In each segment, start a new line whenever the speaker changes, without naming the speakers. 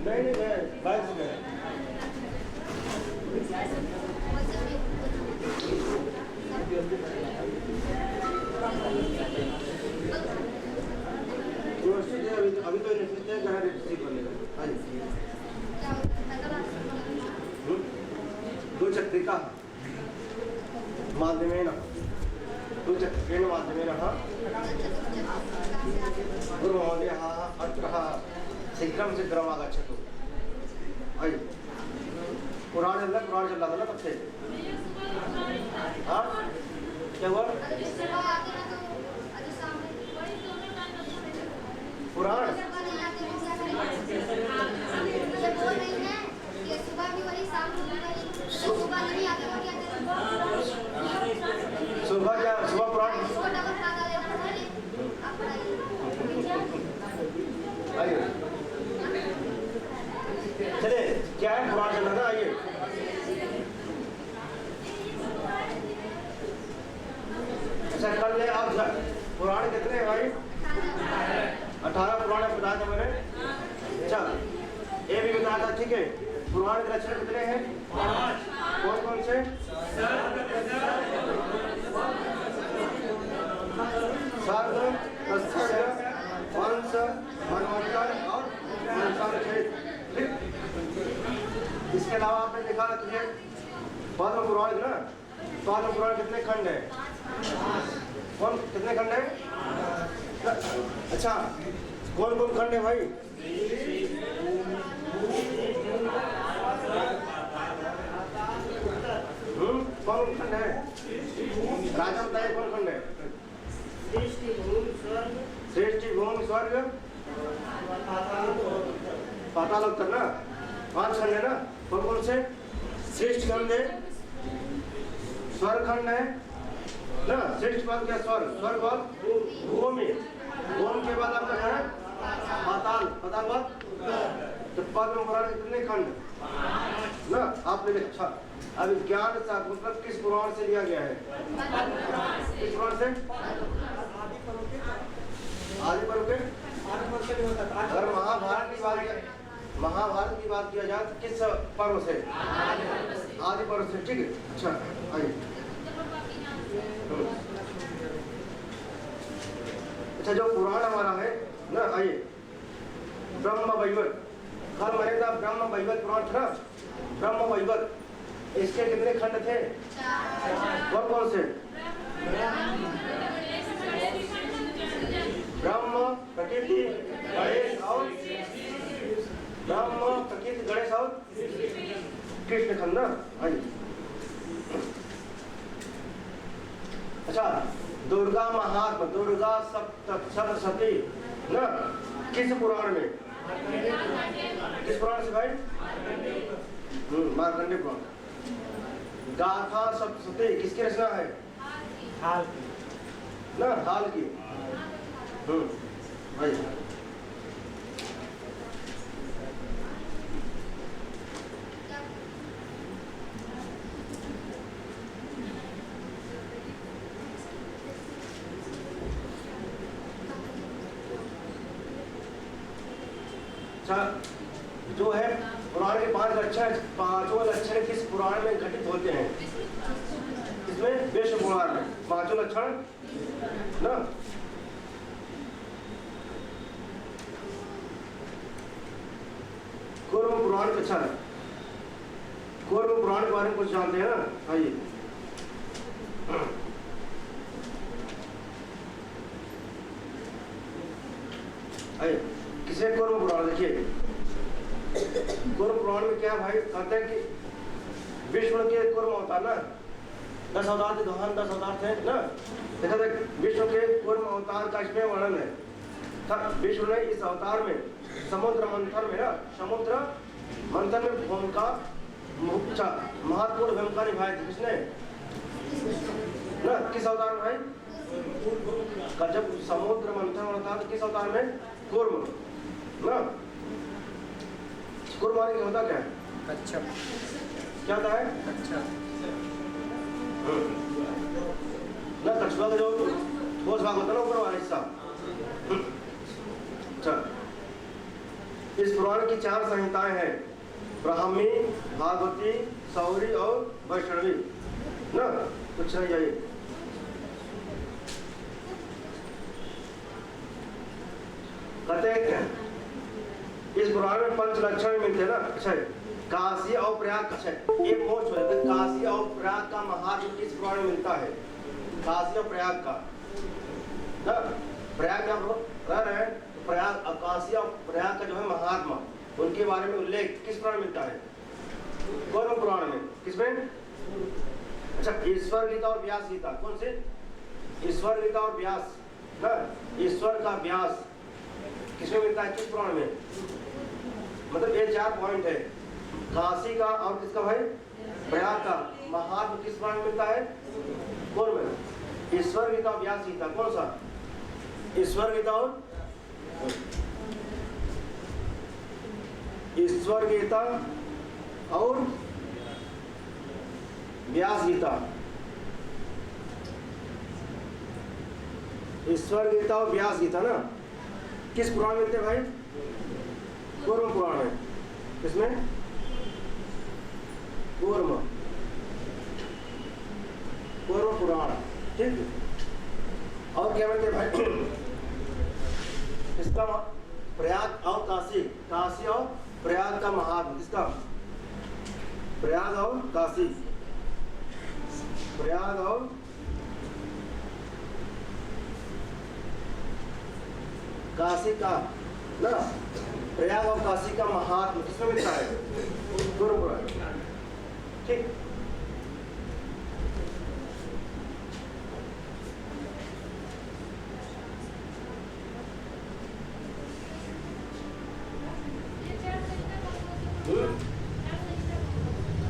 नहीं नहीं मैं बाइक से गया। अभी तो निश्चित है रिसीव कर लेगा। हाँ जी द्विचक्रिका माध्यमेन द्विचक्रेण माध्यमेन गुरुमहोदयः अत्र शीघ्रं शीघ्रम् आगच्छतु। अयि पुराण चल रहा था ना तब से। हाँ क्या हुआ? पुराण सुबह क्या सुबह पुराण आइए चले क्या है पुराण चल रहा था। आइए अच्छा कर ले आप पुराण कितने हैं भाई? 18 पुराण बताया था मैंने। अच्छा ये भी बताया था ठीक है। पुराण के लक्षण कितने हैं? कौन कौन से? सर्ग प्रसर्ग वंश मनवंतर और इसके अलावा आपने देखा रखिए पद्म पुराण ना। पद्म पुराण कितने खंड है? कौन कितने खंड है? अच्छा कौन कौन खंड है भाई? कौन खंड है? राजा बताइए कौन खंड है? सृष्टि भूमि स्वर्ग पातालोत्तर ना। 5 खंड है ना। कौन कौन से? सृष्टि खंड है, स्वर्ग खंड है ना। सृष्टि बाद क्या? स्वर्ग, स्वर्ग बाद भूमि, भूमि के बाद आपका है पाताल, पाताल बाद तो पद्म पुराण कितने खंड ना आपने लिखा। अब ज्ञान सा मतलब किस पुराण से लिया गया है? किस पुराण से? आदि पर्व के। अगर महाभारत की बात किया जाए तो किस पर्व से? आदि पर्व से। ठीक है अच्छा आइए। अच्छा जो पुराण हमारा है ना आइए ब्रह्म वैवर्त कल मैंने था ब्रह्म वैवर्त पुराण था ना। ब्रह्म वैवर्त इसके कितने खंड थे? कौन कौन से? ब्रह्म प्रकृति गणेश और ब्रह्म प्रकृति गणेश और कृष्ण खंड ना। आइए अच्छा दुर्गा महात्मा दुर्गा सप्तशती ना किस पुराण में? किस पुराण से भाई? मार्कंडेय पुराण। गाथा सप्तशती किसकी रचना है? हाल की ना। हाल की भाई। अच्छा जो है पुराण के 5 लक्षण, 5 लक्षण किस पुराण में घटित होते हैं? इसमें विष्णु पुराण में 5 लक्षण ना। कूर्म पुराण का अच्छा है। कूर्म पुराण के बारे में कुछ जानते हैं ना। आइए आइए किसे कूर्म पुराण देखिए। कूर्म पुराण में क्या भाई कहते हैं कि विष्णु के कूर्म अवतार ना 10 अवतार थे। 10 अवतार थे ना। देखा था विष्णु के कूर्म अवतार का इसमें वर्णन है। विष्णु ने इस अवतार में समुद्र मंथन में ना समुद्र मंथन में भूमिका महत्वपूर्ण भूमिका निभाई थी। किसने ना? किस अवतार में भाई? जब समुद्र मंथन होता है तो किस अवतार में? कूर्म ना। कूर्म माने क्या होता क्या है? अच्छा क्या होता है? अच्छा ना कछुआ का जो ठोस भाग होता है ना ऊपर वाला हिस्सा। अच्छा इस पुराण की 4 संहिताएं हैं, ब्राह्मी, भागवती, सौरी और वैष्णवी ना। कुछ नहीं है। कहते इस पुराण में 5 लक्षण मिलते हैं ना। अच्छा, काशी और प्रयाग। अच्छा, एक मोस्ट हो जाता है, काशी और प्रयाग का महात्म किस पुराण में मिलता है? काशी और प्रयाग का ना, प्रयाग क्या कह रहे हैं, प्रयाग, काशी और प्रयाग का जो है महात्मा, उनके बारे में उल्लेख किस पुराण में मिलता है? कौन पुराण में? किसमें? अच्छा, ईश्वर गीता और व्यास गीता। कौन से? ईश्वर गीता और व्यास ना। ईश्वर का व्यास किसमें मिलता है? किस पुराण में? मतलब ये 4 पॉइंट है। काशी का और किसका भाई? प्रयाग का महात्मा किस पुराण में मिलता है? कौन में? ईश्वर गीता और व्यास गीता। कौन सा? ईश्वर गीता और ईश्वर गीता और व्यास गीता। ईश्वर गीता और व्यास गीता ना किस पुराण में मिलते हैं भाई? कूर्म पुराण में। किसमें? कूर्म पुराण। ठीक। और क्या मिलते हैं भाई? इसका प्रयाग और काशी, काशी और प्रयाग का महात्म किसका? प्रयाग और काशी, प्रयाग और काशी का ना, प्रयाग और काशी का महात्म किसमें मिलता है? कूर्म पुराण। ठीक।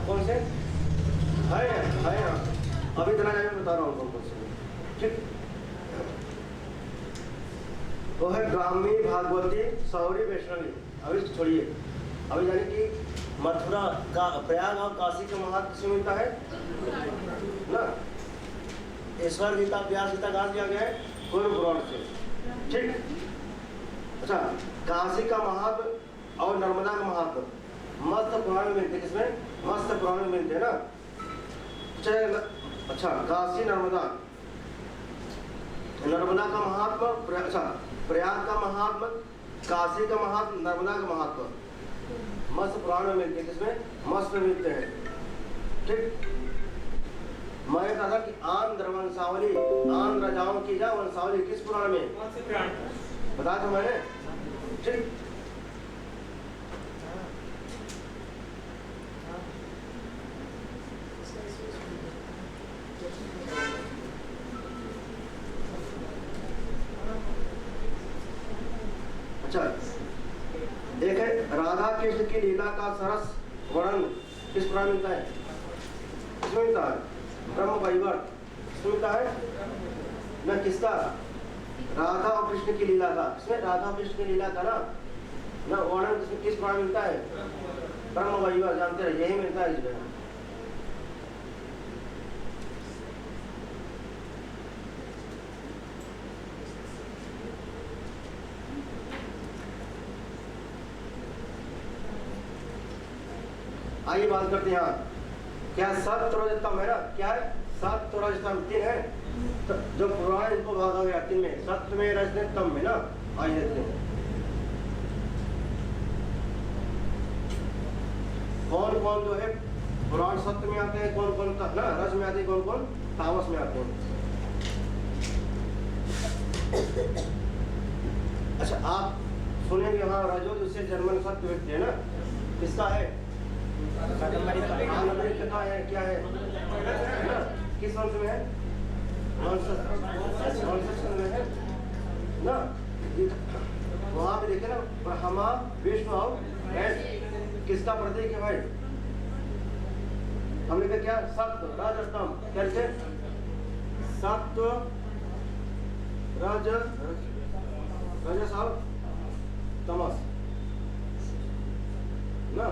कौन से है ना? अभी इतना मैं बता रहा हूँ कौन से। ठीक। वो है ब्राह्मी, भागवती, सौरी, वैष्णवी। अभी छोड़िए, अभी जाने कि मथुरा का, प्रयाग और काशी का महात्म किसमें मिलता है ना? ईश्वर गीता, व्यास गीता कहाँ दिया गया है? कूर्म पुराण से। ठीक। अच्छा, काशी का महात्म और नर्मदा का महात्म मत्स्य पुराण में मिलते। किसमें? मत्स्य पुराण में मिलते हैं ना। अच्छा, काशी, नर्मदा, नर्मदा का महात्मा। अच्छा, प्रयाग का महात्मा, काशी का महात्मा, नर्मदा का महात्मा मत्स्य पुराण में मिलते हैं। किसमें? मत्स्य में मिलते हैं। ठीक। मैं कहा था कि आंध्र वंशावली, आंध्र राजाओं की जा वंशावली किस पुराण में? बताया था मैंने। ठीक। अच्छा, एक है राधा कृष्ण की लीला का सरस वर्णन किस पुराण मिलता है? किसमें मिलता है? ब्रह्म वैवर्त। किसमें मिलता है ना? किसका? राधा और कृष्ण की लीला का। किसमें? राधा और कृष्ण की लीला का ना वर्णन किसमें, किस पुराण मिलता है? ब्रह्म वैवर्त। जानते हैं, यही मिलता है इसमें। आइए बात करते हैं यहाँ। क्या सत्य रजतम है ना? क्या है? सत्य रजतम 3 है। तो जो पुराण इनको भागा गया 3 में, सत्य में, रजत में, तम में ना। आइए देखते हैं कौन कौन जो है पुराण सत्य में आते हैं, कौन कौन ना रज में आते हैं, कौन कौन तामस में आते हैं। अच्छा, आप सुनेंगे यहाँ रजो जिससे जन्मन सत्य व्यक्ति है ना। किसका है? का है। क्या है ना? किस वंश में है? वंश में है ना। वहां पे देखे ना, ब्रह्मा, विष्णु और महेश किसका प्रतीक है भाई? हमने कहा क्या? सत्व, रज, तम। कैसे? सत्व, रजस और तमस ना।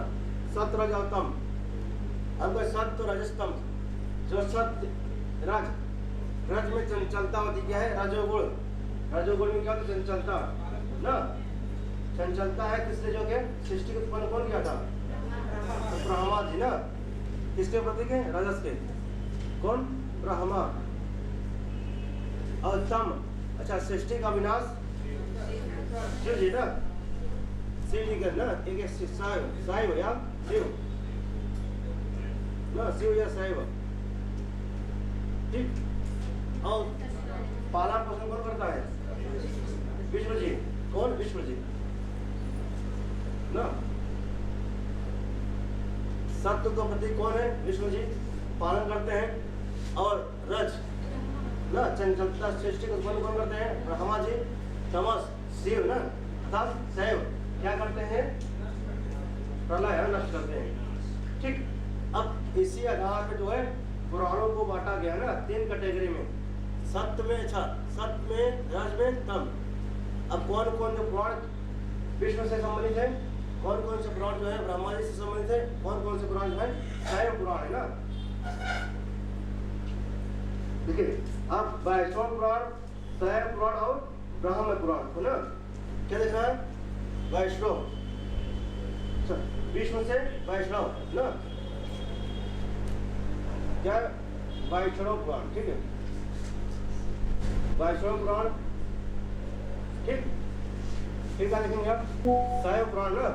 सत्य, रज और तम। अब सत्य, रजस्तम। जो सत्य, रज में चंचलता होती क्या है? रजोगुण। रजोगुण में क्या होती? चंचलता ना। चंचलता है किसने जो के सृष्टि को उत्पन्न कौन किया था? तो ब्रह्मा जी ना। किसके प्रतीक है? रजस के। कौन? ब्रह्मा। और तम, अच्छा सृष्टि का विनाश शिव जी ना। शिव जी का ना एक साइव या शिव ना, शिव या साइव, ठीक। और पालन पोषण कौन करता है? विष्णु जी। कौन? विष्णु जी ना। सत्य का प्रतीक कौन है? विष्णु जी पालन करते हैं। और रज ना, चंचलता सृष्टि को उत्पन्न कौन करते हैं? ब्रह्मा जी। तमस शिव ना, अर्थात शैव क्या करते हैं? प्रलय नष्ट करते हैं, ठीक। अब इसी आधार पे जो है पुराणों को बांटा गया ना 3 कैटेगरी में, सत्य में, अच्छा सत्य में, रज में, तम। अब कौन कौन जो पुराण विष्णु से संबंधित है, कौन कौन से पुराण जो है ब्रह्मा जी से संबंधित है, कौन कौन से पुराण जो है शैव पुराण है ना। देखिए अब वैष्णव पुराण, शैव पुराण और ब्राह्मण पुराण को ना क्या देखना है? वैष्णव, विष्णु से वैष्णव ना, क्या? वैष्णव पुराण, ठीक है। वैष्णव पुराण, ठीक। फिर क्या लिखेंगे आप? शैव पुराण ना,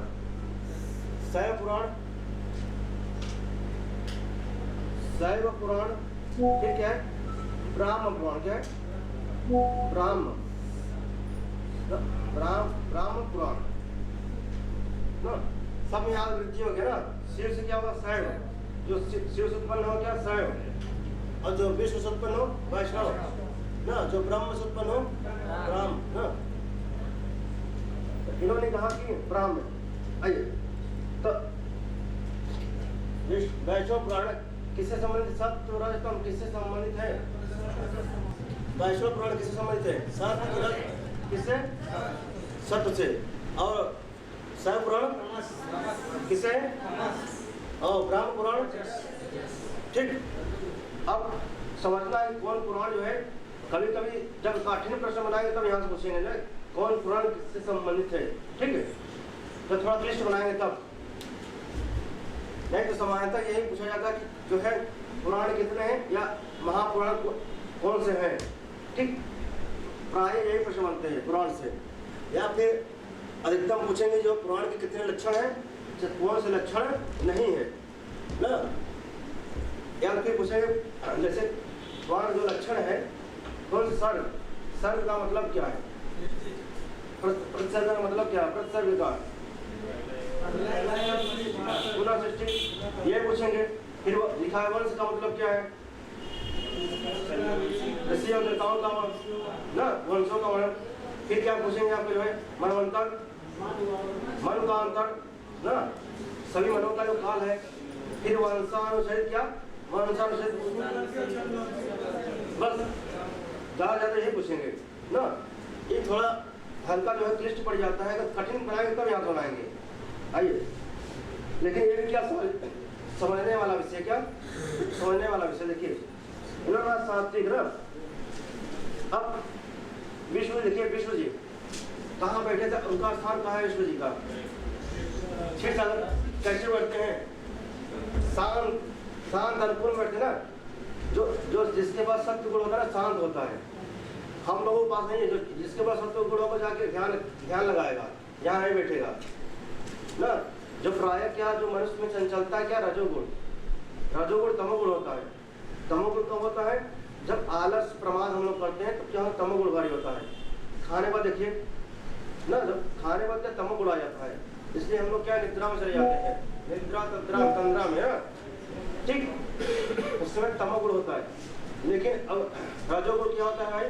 शैव पुराण, शैव पुराण। फिर क्या है? ब्राह्म पुराण। क्या है? ब्राह्म पुराण ना। सब में यहाँ वृद्धि हो गया ना। शिव से क्या होगा? शैव। जो शिव से उत्पन्न हो क्या? शैव। और जो विष्णु से उत्पन्न हो वैष्णव ना, जो ब्रह्म से उत्पन्न हो ब्राह्म ना। इन्होंने कहा कि ब्राह्म। आइए तो वैष्णव पुराण किससे संबंधित? सत्य रज तम किससे संबंधित है? वैष्णव पुराण किससे संबंधित है? सत्य रज किससे? सत्य से। और शैव पुराण किससे? और ब्राह्मण पुराण, ठीक। अब समझना है कौन पुराण जो है, कभी कभी जब कठिन प्रश्न बनाएंगे तब यहाँ से पूछेंगे ना कौन पुराण किससे संबंधित है, ठीक है। तो थोड़ा लिस्ट बनाएंगे तब, नहीं तो सामान्यतः यही पूछा जाता है कि जो है पुराण कितने हैं या महापुराण कौन से हैं, ठीक। प्राय यही प्रश्न बनते हैं पुराण से। या फिर अधिकतम पूछेंगे जो पुराण के कितने लक्षण हैं, कौन से लक्षण नहीं है ना। या फिर पूछेंगे जैसे पुराण जो लक्षण है कौन से सर्ग, सर्ग का मतलब क्या है, प्रतिसर्ग का मतलब क्या है, प्रतिसर्ग का पुनः सृष्टि, ये पूछेंगे। फिर लिखा है वंश का मतलब क्या है, ऋषि और देवताओं का ना, वंशों का वर्ण। फिर क्या पूछेंगे आपको जो है मनवंतर, मन का अंतर ना, सभी मनों का जो काल है। फिर वंशानुच्छेद, क्या वंशानुच्छेद, बस ज्यादा यही पूछेंगे ना। ये थोड़ा हल्का जो है क्लिष्ट पड़ जाता है, अगर कठिन बनाएंगे तब याद बनाएंगे। आइए, लेकिन ये भी क्या समझने वाला विषय, क्या समझने वाला विषय। देखिए इन्होंने सात्विक ना। अब विष्णु, देखिए विष्णु जी कहाँ बैठे थे, उनका स्थान कहाँ है विष्णु जी का? क्षीर सागर। कैसे बैठते हैं? शांत, शांत अनुकूल बैठते ना। जो जिसके पास सत्य गुण होता है ना, शांत होता है। हम लोगों के पास नहीं है, जो जिसके पास सत्य गुण होगा जाके ध्यान लगाएगा, यहाँ नहीं बैठेगा ना। जो प्राय क्या, जो मनुष्य में चंचलता क्या, रजोगुण, रजोगुण तमोगुण होता है। तमोगुण कब होता है? जब आलस प्रमाद हम लोग करते हैं तो क्या तमोगुण भारी होता है। खाने पर देखिए ना, जब खाने पर तमोगुण आ जाता है, इसलिए हम लोग क्या निद्रा में चले जाते हैं, निद्रा तंद्रा तंद्रा में ना, ठीक। उस समय तमोगुण होता है। लेकिन अब रजोगुण क्या होता है भाई?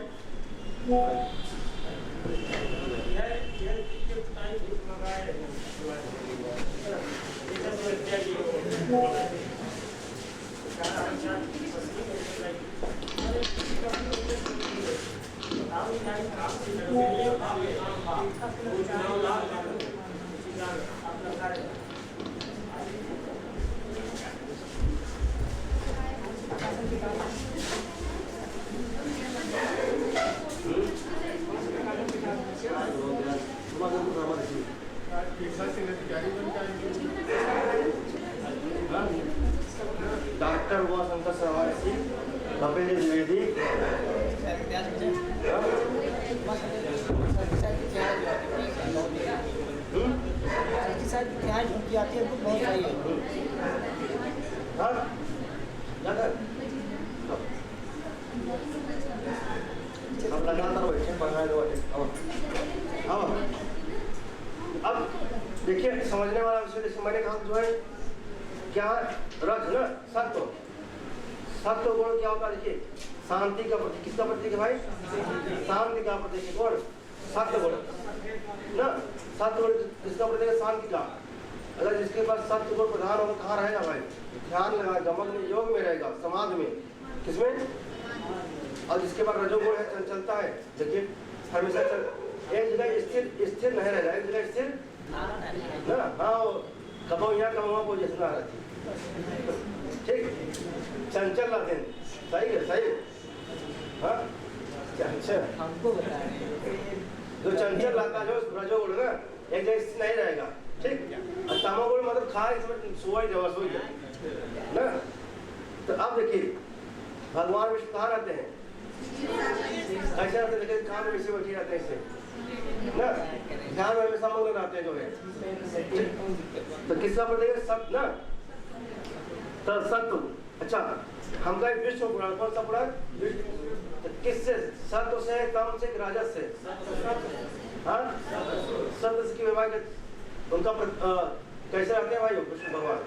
कपिल द्विवेदी, अब लगातार बैठे पढ़ाए दो। अब देखिए समझने वाला विषय, जैसे मैंने कहा जो है क्या रज ना सत्व, सत्व गुण क्या होता है? देखिए शांति का प्रतीक, किसका प्रतीक है भाई? शांति का प्रतीक है कौन? सत्व गुण ना। सत्व गुण किसका प्रतीक है? शांति का। अगर जिसके पास सत्व गुण प्रधान होगा कहाँ रहेगा भाई? ध्यान लगा, गमन में, योग में रहेगा, समाधि में, किसमें? और जिसके पास रजोगुण है, चंचलता है, देखिए हमेशा एक जगह स्थिर नहीं रहेगा, एक जगह स्थिर ना। हाँ कबो यहाँ कबो को जैसे ना रहती, ठीक, चंचल रहते हैं, सही है, सही है। हाँ चंचल हमको बता रहे हैं, जो चंचल रहता है जो रजोगुण ना एक जगह स्थिर नहीं रहेगा, ठीक। और तमोगुण मतलब खा इसमें सोई जवा सोई ना। तो अब देखिए भगवान विष्णु कहाँ रहते हैं? ऐसे रहते हैं, काम में वैसे बैठे रहते हैं इससे ना, ध्यान में हमेशा मग्न रहते हैं जो है। तो किसका प्रतीक है? सत्य ना, तो सत्व। अच्छा हमका विष्णु पुराण, कौन सा पुराण? तो किससे? सत्व से, तम से, राजस से? हाँ सत्य की विवाह उनका कैसे रहते हैं भाई विष्णु भगवान?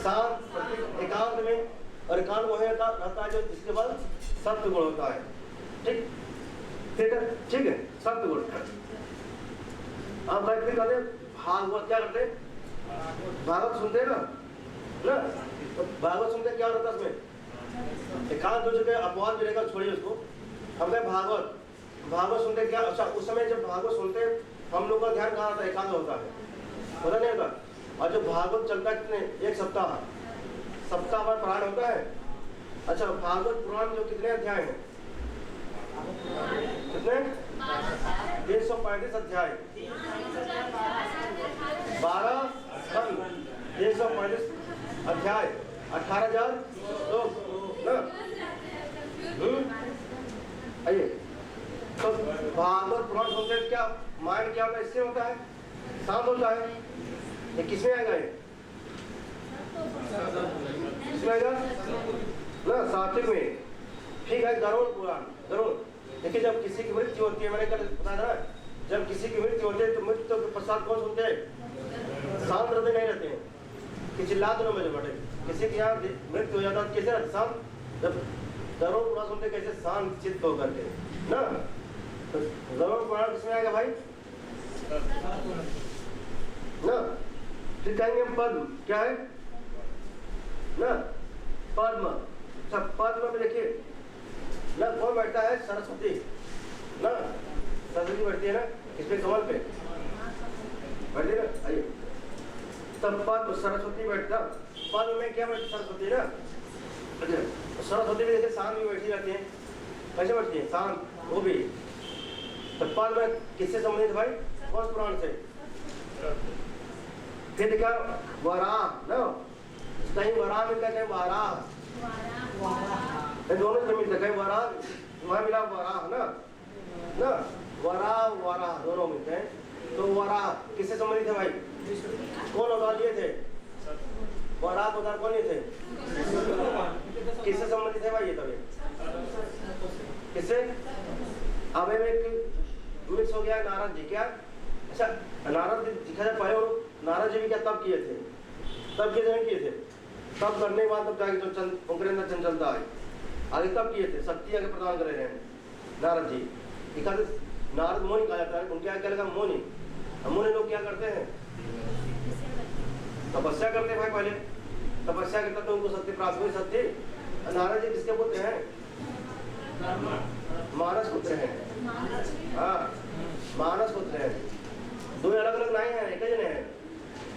शांत, एकांत में, और एकांत वो रहता है जो जिसके बाद सत्व गुण होता है, ठीक, ठीक है, ठीक है, सत्व गुण। अब भाई फिर कहते भागवत क्या करते? भागवत सुनते हैं ना, तो भागवत सुनते क्या होता है उसमें? एकांत हो चुके, अपवाद मिलेगा, छोड़िए उसको। हम कहें भागवत सुनते क्या? अच्छा उस समय जब भागवत सुनते हम लोग का ध्यान कहाँ होता है? एकांत होता है, पता नहीं होता। और जब भागवत चलता है कितने? एक सप्ताह भर पारायण होता है। अच्छा भागवत पुराण जो कितने अध्याय हैं? कितने? 335 अध्याय, 12 खंड, 335 अध्याय, 18,000 लोग ना। आइए तो भागवत पुराण सुनते क्या माइंड क्या होता है? इससे होता है, शांत होता है। ये किसमें आएगा? ये किसमें आएगा ना? सात्विक में, ठीक है। गरुड़ पुराण, गरुड़ देखिए जब किसी की मृत्यु होती है, मैंने कल बताया ना, जब किसी की मृत्यु होती है तो मृत्यु के पश्चात कौन सुनते हैं? शांत रहते नहीं रहते हैं कि चिल्ला दो मेरे बटे। किसी के यहाँ मृत्यु हो जाता है कैसे रहते? शांत। जब गरुड़ पुराण सुनते कैसे? शांत चित्त होकर के ना। तो गरुड़ पुराण किसमें आएगा भाई ना? फिर कहेंगे पद्म, क्या है ना? पद्म। अच्छा पद्म में देखिए ना कौन बैठता है? सरस्वती ना, सरस्वती बैठती है ना, इसमें कमल पे बैठती है ना। आइए तब पद्म, सरस्वती बैठता, पद्म में क्या बैठती? सरस्वती ना। अच्छा सरस्वती भी देखिए शांत भी बैठी रहती है, कैसे बैठती है? शांत वो भी। तो पद्म में किससे संबंधित भाई? कौन पुराण से? फिर क्या? वराह ना, कहीं वराह मिलता है, कहीं वाराह, दोनों से मिलता है। कहीं वराह वहाँ मिला वराह ना, वराह दोनों मिलते हैं। तो वराह किससे संबंधित है भाई? कौन अवतार लिए थे? वराह अवतार कौन लिए थे? किससे संबंधित है भाई ये? तभी किससे? अब एक मिक्स हो गया नारद जी, क्या? अच्छा नारद जी दिखा जाए पहले नारद जी भी क्या तब किए थे? तब किए नहीं किए थे? तब करने के बाद तब जाके जो उनके अंदर चंचलता है, आगे तब किए थे, शक्ति आगे प्रदान कर रहे हैं नारद जी। दिखा नारद मोनी कहा जाता है, उनके आगे क्या लगा? मोनी। मोनी लोग क्या करते हैं? तपस्या करते हैं भाई। पहले तपस्या करते तो उनको शक्ति प्राप्त हुई। शक्ति नारद जी किसके पुत्र हैं? मानस पुत्र हैं। हाँ मानस पुत्र हैं। दो अलग अलग नहीं है, एक जने हैं।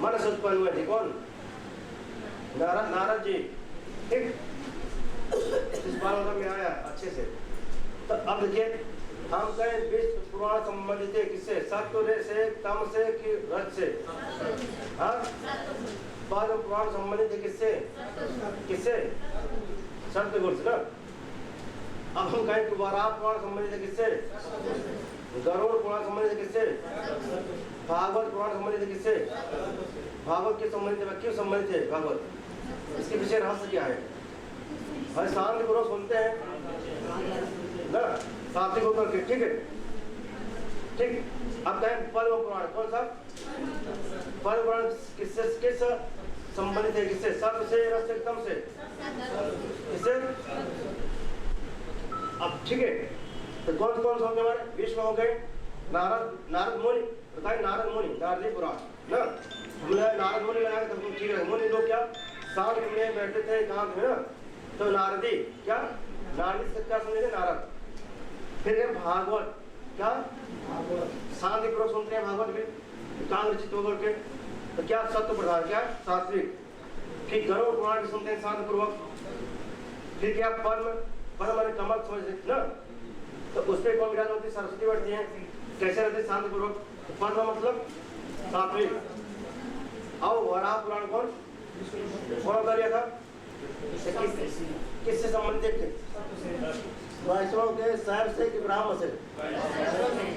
मानस उत्पन्न हुए थे कौन? नारद जी, ठीक। इस बार में आया अच्छे से। तो अब देखिए हम कहें विश्व पुराण संबंधित है किससे? सत्व से, तम से कि रज से? हाँ पद्म पुराण संबंधित है किससे? किससे? शब्द गुण से ना। अब हम कहें कि वराह पुराण संबंधित है किससे? गरुड़ पुराण संबंधित है किससे? भागवत पुराण संबंधित है किससे? भागवत के संबंधित है। क्यों संबंधित है भागवत? इसके पीछे रहस्य क्या है? भाई शांति पूर्वक सुनते हैं ना, सात्विक होकर के, ठीक है, ठीक। अब कहें पद्म पुराण, कौन सा? पद्म पुराण किससे किस संबंधित है? किससे? सत्य से, रस से, तम से, किससे? अब ठीक है, तो कौन कौन से होंगे हमारे? विश्व हो गए, नारद मुनि, बताइए नारद मुनि, नारदी पुराण ना, हमने नारद मुनि लगाया तो ठीक है। मुनि लोग क्या शांत में बैठते थे, कहाँ थे ना, तो नारदी क्या, नारदी से क्या समझे? नारद। फिर है भागवत, क्या शांति पूर्वक सुनते हैं भागवत में, एकाग्रचित्त होकर के, तो क्या सत्य प्रधान, क्या सात्विक। फिर गरुड़ पुराण भी सुनते हैं शांति पूर्वक। फिर क्या पद्म, पद्म माने कमल समझते ना, तो उस पर कौन विराज होती है? सरस्वती बैठती है। कैसे रहते? शांति पूर्वक। तो पद्म मतलब सात्विक। और वराह पुराण कौन बता दिया था? किससे संबंधित थे? वैष्णव के साहब से कि ब्राह्मण से?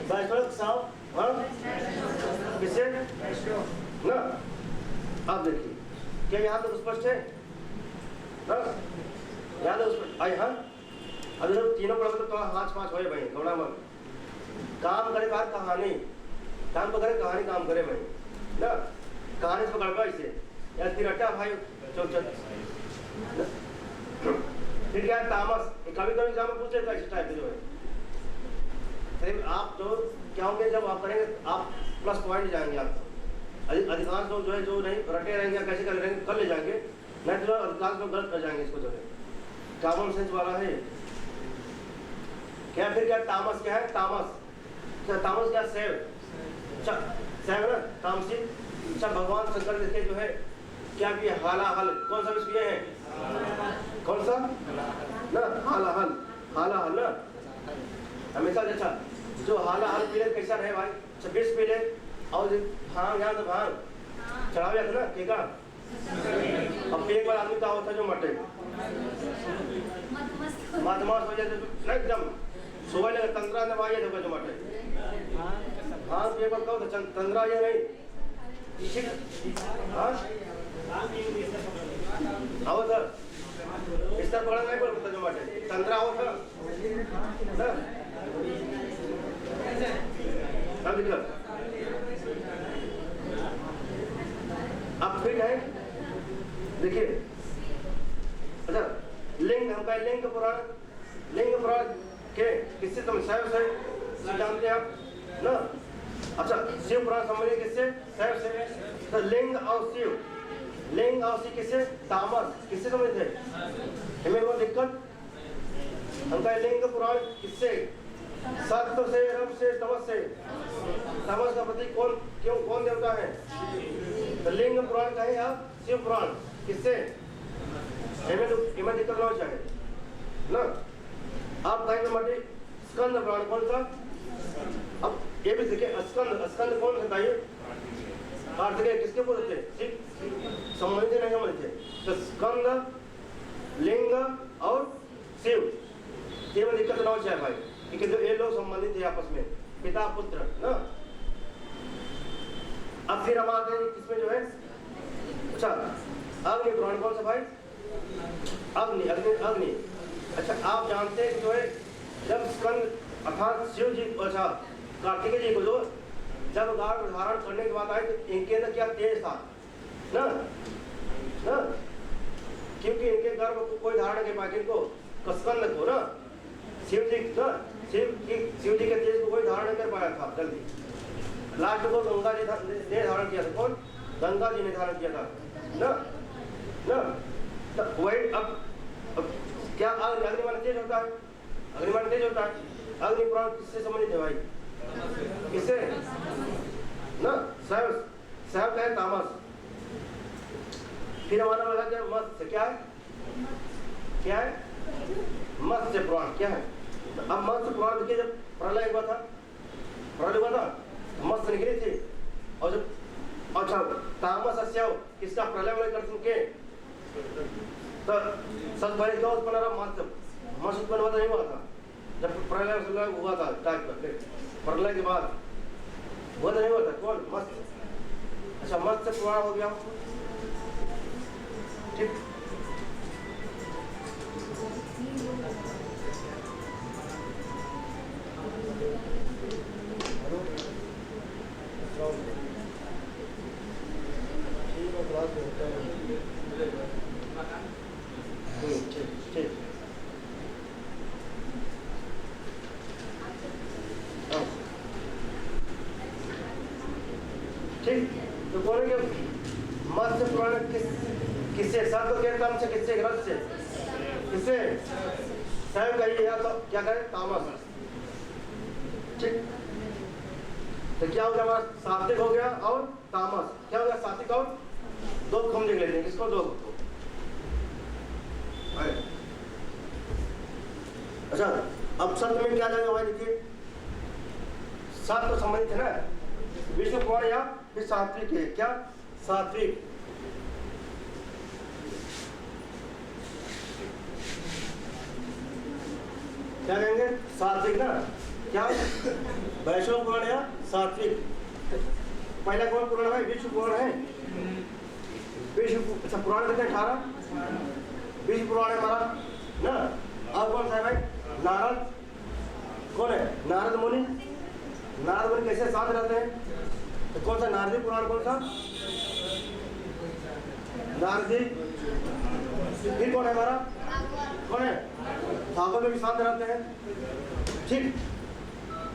वैष्णव साहब किससे ना। अब देखिए क्या यहाँ तक स्पष्ट है ना? याद है उसमें आई? हाँ, अभी जब तीनों पढ़ोगे तो हाथ पाँच हो भाई, थोड़ा मत काम करे बाहर, कहानी काम को करे, कहानी काम करे भाई ना, कहानी से गड़बड़ इसे या तिरटा भाई चौक चौक। फिर क्या है? तामस, कभी कभी एग्जाम में पूछ लेता है इस टाइप के जो है। फिर आप तो क्या होंगे जब आप करेंगे, आप प्लस पॉइंट जाएंगे। आप अधिकांश लोग जो है जो नहीं रटे रहेंगे, कैसे कर लेंगे, कर ले जाएंगे, नहीं तो अधिकांश लोग गलत कर जाएंगे इसको जो है। कॉमन सेंस वाला है क्या? फिर क्या तामस, क्या है तामस? क्या तामस? क्या सेव, सेव ना, तामसी। अच्छा भगवान शंकर देखिए जो है क्या भी हालाहल, कौन सा विष पिए हैं? कौन सा ना? हालाहल, हालाहल ना हमेशा। अच्छा जो हालाहल पी ले कैसा रहे भाई? 26 पी ले और भांग, यहाँ तो भांग चढ़ा जाता ना, ठीक है। अब एक बार आदमी का होता है जो मटे मदमस्त हो जाते एकदम सुबह लगे तंद्रा दबाइए तो जो मटे। हाँ एक बार कहो तो तंद्रा ये नहीं, हाँ आओ सर इस तरह पढ़ा नहीं बोलता जो मटे तंद्रा हो था ना। अब देखो अब फिर है देखिए। अच्छा लिंग, हम कहें लिंग पुराण, लिंग पुराण के किससे तुम शैव से जानते हैं आप ना। अच्छा शिव पुराण संबंधित किससे? शैव से। तो लिंग और शिव, लिंग और शिव किससे? तामस, किससे संबंधित है? हमें वो दिक्कत, हम कहें लिंग पुराण किससे? सत्य से, रम से, तमस से। तमस का प्रतीक कौन, क्यों, कौन देवता है? तो लिंग पुराण कहें आप शिव पुराण किससे? हमें दिक्कत ना चाहे ना। आप कहेंगे मटी स्कंद पुराण कौन सा? अब ये भी देखिए स्कंद, स्कंद कौन बताइए? कार्तिकेय किसके पुत्र थे? शिव संबंधित नहीं संबंधित थे। तो स्कंद, लिंग और शिव, ये में दिक्कत ना चाहे भाई, क्योंकि जो ये लोग संबंधित है आपस में, पिता पुत्र ना। अब फिर हम आते हैं किसमें जो है? अच्छा अग्नि पुराण कौन सा भाई? अग्नि, अग्नि, अग्नि। अच्छा आप जानते हैं जो है जब स्कंद अर्थात शिव जी, अच्छा कार्तिकेय जी को जो जब गर्भ धारण करने के बाद आए तो इनके अंदर क्या तेज था ना, ना? क्योंकि इनके गर्भ को कोई धारण नहीं पाया, इनको स्कंद को ना शिव जी ना, शिव जी के तेज को कोई धारण नहीं कर पाया था जल्दी। लास्ट को गंगा जी ने धारण किया था। कौन? गंगा जी ने धारण किया था ना, ना? तो वही अब क्या अग्निमान तेज होता है? अग्निमान तेज होता है। अग्नि पुराण किससे संबंधित है भाई? किससे ना? शैव, शैव का है तामस। फिर हमारा लगा क्या? मत्स्य, क्या है? क्या है? मत्स्य पुराण क्या है? अब मत्स्य पुराण देखिए जब प्रलय हुआ था, प्रलय हुआ था मत्स्य निकली थी और जब अच्छा तामस अस्याव किसका प्रलय कर सुन के तो सब पहले क्या उत्पन्न रहा मत्स्य मत्स्य उत्पन्न हुआ नहीं हुआ था जब प्रलय हुआ था टाइप का प्रलय के बाद हुआ तो नहीं हुआ था कौन मत्स्य अच्छा मत्स्य पुराण हो गया ठीक ठीक ठीक तो बोलेंगे मत्स्य पुराण किससे शब्द के काम से किससे ग्रंथ से किससे स्वयं कहिए या तो क्या करें तामस ठीक तो क्या हो गया हमारा सात्विक हो गया और तामस क्या हो गया सात्विक और दो हम देख लेते हैं किसको दो अच्छा अब सत्य में क्या जाएगा भाई देखिए सत्य तो संबंधित है ना विष्णु पुराण या फिर सात्विक है क्या सात्विक क्या कहेंगे सात्विक ना क्या वैष्णव पुराण या सात्विक पहला कौन पुराण है विष्णु पुराण है विष्णु अच्छा पुराण कितने 18 विष्णु पुराण है हमारा ना अब कौन सा है भाई नारद कौन है नारद मुनि कैसे साथ रहते हैं तो कौन सा नारदी पुराण कौन सा नारदी फिर कौन है हमारा कौन है भागवत में भी साथ रहते हैं ठीक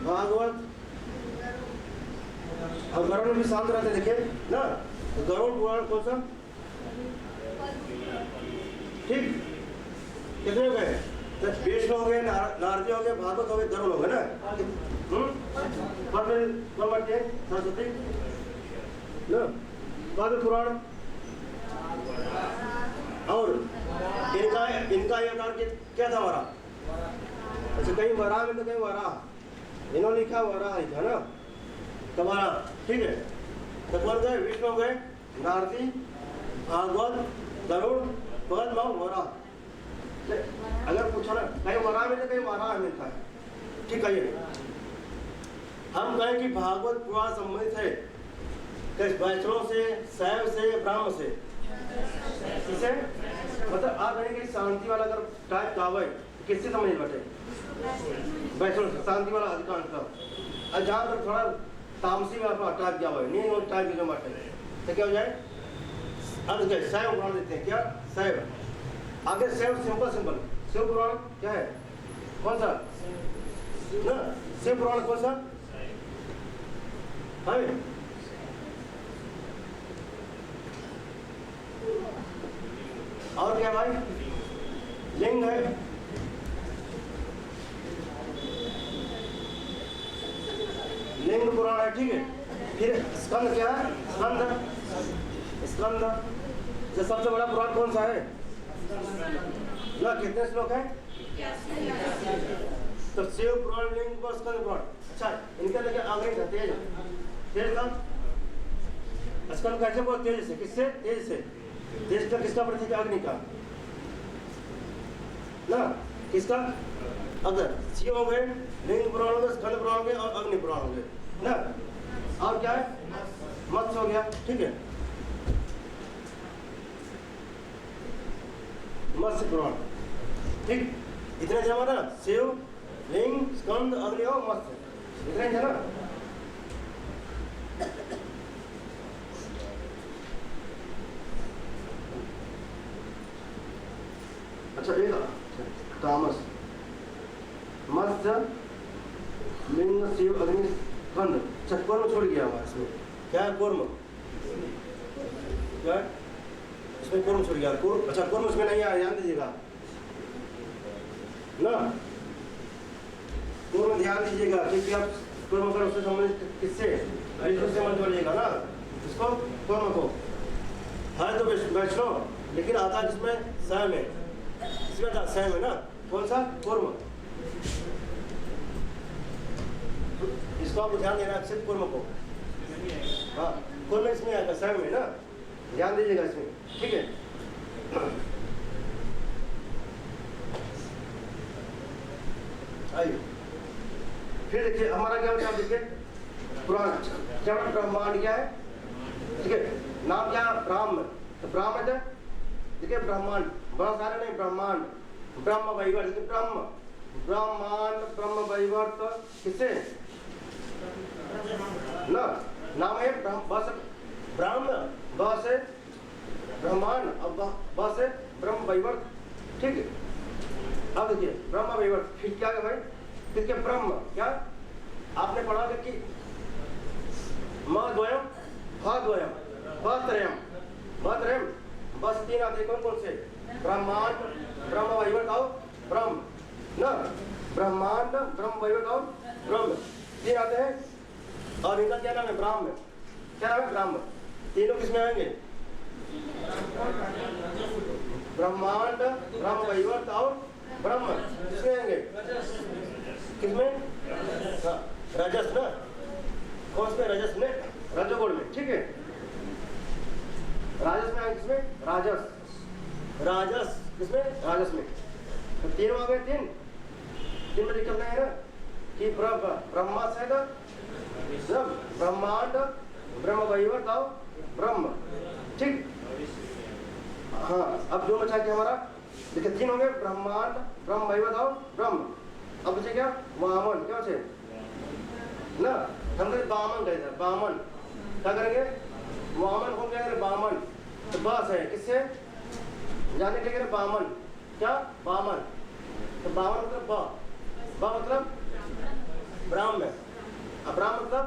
भागवत और गरुड़ में भी साथ रहते हैं देखिए ना गरुड़ पुराण कौन सा ठीक कितने हो गए विष्णु हो गए नारदी हो गए भागवत हो गए गरुड़ हो गए ना सरस्वती ना पद्म पुराण और इनका ये नाम क्या था हमारा अच्छा कहीं वराह में तो कहीं वराह इन्होंने लिखा वराह लिखा ना तुम्हारा ठीक है तो कौन गए विष्णु गए नारदी भागवत गरुड़ पद्म और वराह अगर पूछो ना कहीं वराह में तो कहीं वराह में लिखा है ठीक है हम कहें कि भागवत पुराण संबंधित है वैष्णव से शैव से ब्राह्मण से किसे मतलब आप कहेंगे शांति वाला अगर टाइप गावे किससे समझ बैठे वैष्णव से शांति वाला अधिकांश का और जहाँ पर थोड़ा तामसी में अपना टाइप गावे नहीं वो टाइप जो बैठे तो क्या हो जाए अब क्या शैव पुराण देते हैं क्या शैव आगे शैव सिंपल शिव पुराण क्या है कौन सा ना शिव पुराण कौन सा है और क्या भाई लिंग है लिंग पुराण है ठीक है फिर स्कंद क्या है स्कंद जो सबसे बड़ा पुराण कौन सा है ना कितने श्लोक है तो शिव पुराण लिंग और स्कंद पुराण अच्छा इनका लेके आगे का तेज का स्कंद कैसे बहुत तेज से किससे तेज का किसका प्रतीक अग्नि का ना किसका अगर शिव हो गए लिंग पुराण हो गए स्कंद पुराण हो गए और अग्नि पुराण हो गए ना और क्या है मत्स्य हो गया ठीक है मत्स्य पुराण ठीक इतने थे हमारा शिव लिंग स्कंद अग्नि और मत्स्य इतने थे ना अच्छा एक तामस मत्स्य लिंग शिव अग्नि स्कंद अच्छा कर्म छोड़ गया हमारा इसमें क्या है कर्म क्या है इसमें कर्म छोड़ गया अच्छा कर्म उसमें नहीं आया ध्यान दीजिएगा ना कर्म ध्यान दीजिएगा क्योंकि आप कर्म कर उससे संबंधित किससे विष्णु से मत बोलिएगा ना इसको कर्म को है तो वैष्णव लेकिन आता जिसमें स्वयं है इसमें था स्वयं है ना कौन सा कर्म इसको आप ध्यान देना सिर्फ कर्म को हाँ कर्म इसमें आएगा स्वयं है ना ध्यान दीजिएगा इसमें ठीक है फिर देखिए हमारा क्या होता है, देखिए पुराण क्या ब्रह्मांड क्या है, ठीक है, नाम क्या है ब्राह्म, तो ब्राह्म है देखिए ब्रह्मांड, बहुत सारे नहीं ब्रह्मांड, ब्रह्म वैवर्त, देखिए ब्रह्म ब्रह्मांड ब्रह्म वैवर्त किससे ना, नाम है बस ब्रह्म, बस है ब्रह्मांड, अब बस है ब्रह्म वैवर्त, ठीक है। अब देखिए ब्रह्म वैवर्त, फिर क्या है भाई, फिर क्या ब्रह्म, क्या आपने पढ़ा कि मद्वयम भद्वयम भत्रयम भत्रयम, बस तीन आते कौन कौन से, ब्रह्मांड ब्रह्म वैवर्त और ब्रह्म ना, ब्रह्मांड ब्रह्म वैवर्त और ब्रह्म तीन आते हैं, और इनका क्या नाम है ब्राह्म, क्या नाम है ब्राह्म, तीनों किसमें आएंगे, ब्रह्मांड ब्रह्म वैवर्त और ब्रह्म किसमें आएंगे, किसमें, रजस ना, कौन से रजस में, रजोगुण में, ठीक है, राजस में आएंगे, किसमें राजस, राजस किसमें राजस में, तो तीनों आ गए, तीन में दिक्कत नहीं है ना कि ब्रह्मा से ना ब्रह्मांड ब्रह्म वैवर्त और ब्रह्म, ठीक। हाँ अब जो बचा के हमारा देखिए तीन हो गए, ब्रह्मांड ब्रह्म वैवर्त और ब्रह्म, अब बचे क्या वामन, क्या बचे ना, हम कहें बामन गए थे, बामन क्या करेंगे, वामन कौन क्या करें, बामन, तो बस है किससे जाने के लिए बामन, क्या बामन, तो बामन मतलब बा मतलब ब्राह्म है, ब्राह्म मतलब